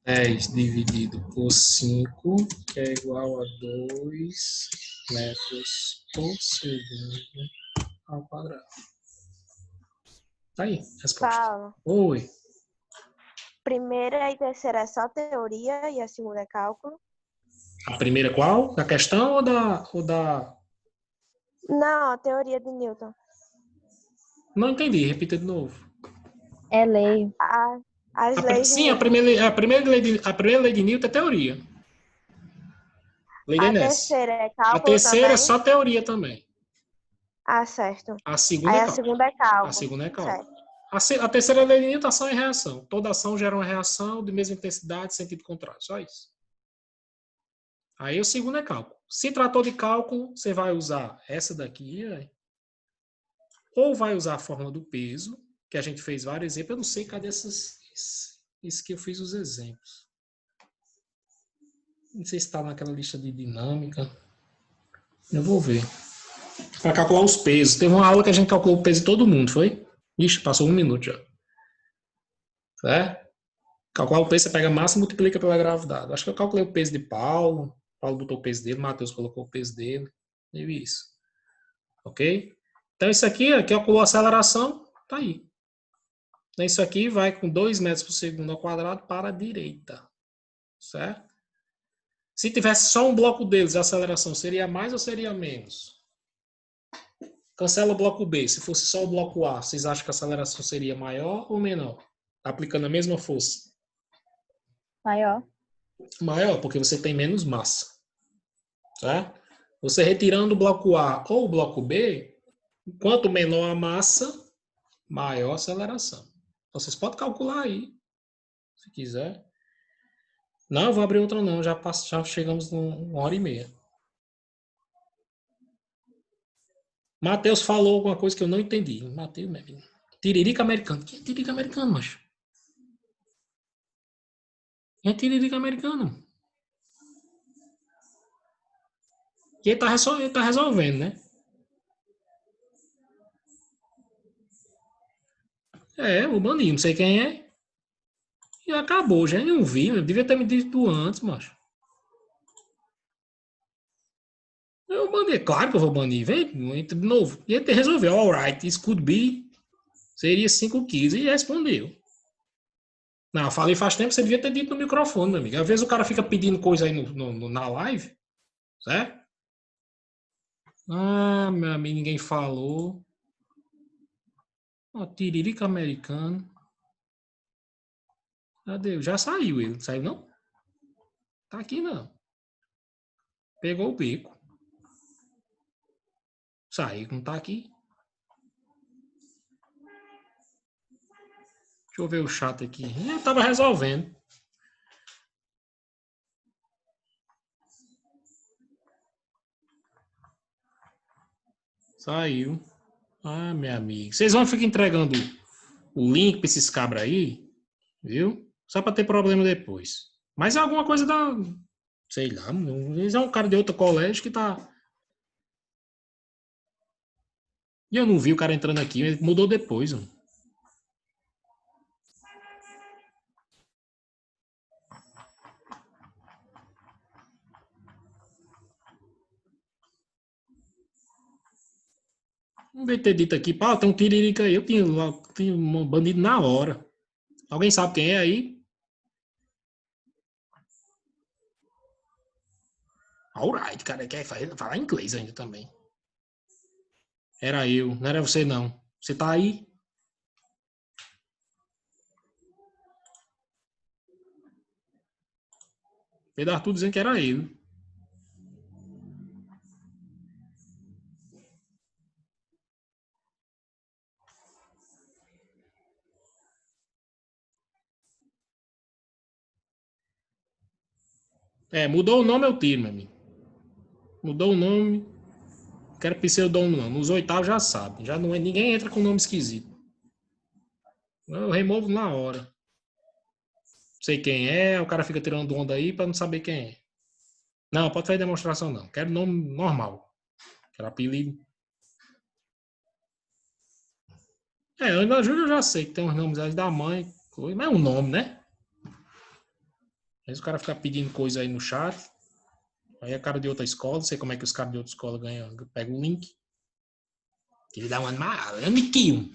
10 dividido por 5, que é igual a 2 metros por segundo ao quadrado. Tá aí, resposta. Paulo, Oi. primeira e terceira é só teoria e a segunda é cálculo? A primeira é qual? Da questão ou da... Não, a teoria de Newton. Não entendi, repita de novo. É lei. As leis de Sim, a Newton. primeira lei de Newton é teoria. Lei de A Ness. terceira é A cálculo terceira também? é só teoria também. Ah, certo. A segunda Aí é a cálculo. segunda é cálculo. A segunda é cálculo. Certo. A terceira lei de Newton é ação e reação. Toda ação gera uma reação de mesma intensidade, sentido contrário. Só isso. Aí o segundo é cálculo. Se tratou de cálculo, você vai usar essa daqui, ou vai usar a fórmula do peso, que a gente fez vários exemplos. Eu não sei cadê isso que eu fiz os exemplos. Não sei se está naquela lista de dinâmica. Eu vou ver. Para calcular os pesos. Teve uma aula que a gente calculou o peso de todo mundo, foi? Ixi, passou 1 minuto já. Certo? Calcular o peso, você pega a massa e multiplica pela gravidade. Acho que eu calculei o peso de Paulo. Paulo botou o peso dele, Matheus colocou o peso dele. E isso. Ok? Então, isso aqui calculou a aceleração, tá aí. Então, isso aqui vai com 2 metros por segundo ao quadrado para a direita. Certo? Se tivesse só um bloco deles, a aceleração seria mais ou seria menos? Cancela o bloco B. Se fosse só o bloco A, vocês acham que a aceleração seria maior ou menor? Aplicando a mesma força. Maior. Maior, porque você tem menos massa. Certo? Você retirando o bloco A ou o bloco B, quanto menor a massa, maior a aceleração. Então, vocês podem calcular aí, se quiser. Não, eu vou abrir outra não, já chegamos em 1h30. Matheus falou alguma coisa que eu não entendi. Matheus, meu amigo. Tiririca americano. Quem é tiririca americano, macho? Quem é tiririca americano? E ele tá resolvendo, né? É, o bandido, não sei quem é. E acabou, já não vi. Eu devia ter me dito antes, macho. Eu banir, claro que eu vou banir. Vem, entra de novo. E ele resolveu. Alright, this could be. Seria 5 quilos. E respondeu. Não, eu falei faz tempo, você devia ter dito no microfone, meu amigo. Às vezes o cara fica pedindo coisa aí na live. Certo? Ah, meu amigo, ninguém falou. Ó, tiririca americano. Cadê? Já saiu ele. Saiu não? Tá aqui não. Pegou o bico. Saiu, não tá aqui. Deixa eu ver o chat aqui. Eu tava resolvendo. Saiu. Ah, meu amigo. Vocês vão ficar entregando o link pra esses cabras aí, viu? Só pra ter problema depois. Mas é alguma coisa da... Sei lá, eles é um cara de outro colégio que tá... E eu não vi o cara entrando aqui, ele mudou depois, mano. Não devia ter dito aqui, pá, tem um tiririca aí. Eu tinha um bandido na hora. Alguém sabe quem é aí? Alright, cara, quer falar inglês ainda também. Era eu, não era você não. Você tá aí? Pedro Arthur dizendo que era ele. Mudou o nome, eu tiro, meu amigo. Mudou o nome. Não quero pseudônimo, não. Nos oitavos já sabe. Já não é, ninguém entra com nome esquisito. Eu removo na hora. Sei quem é, o cara fica tirando onda aí pra não saber quem é. Não, pode fazer demonstração, não. Quero nome normal. Quero apelido. Ana Júlia eu já sei que tem uns nomes aí da mãe, coisa, mas é um nome, né? Às vezes o cara fica pedindo coisa aí no chat. Aí é cara de outra escola, não sei como é que os caras de outra escola ganham. Pega o link. Ele dá uma Aniquinho.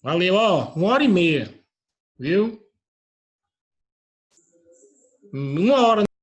Valeu, ó. 1h30. Viu? 1 hora.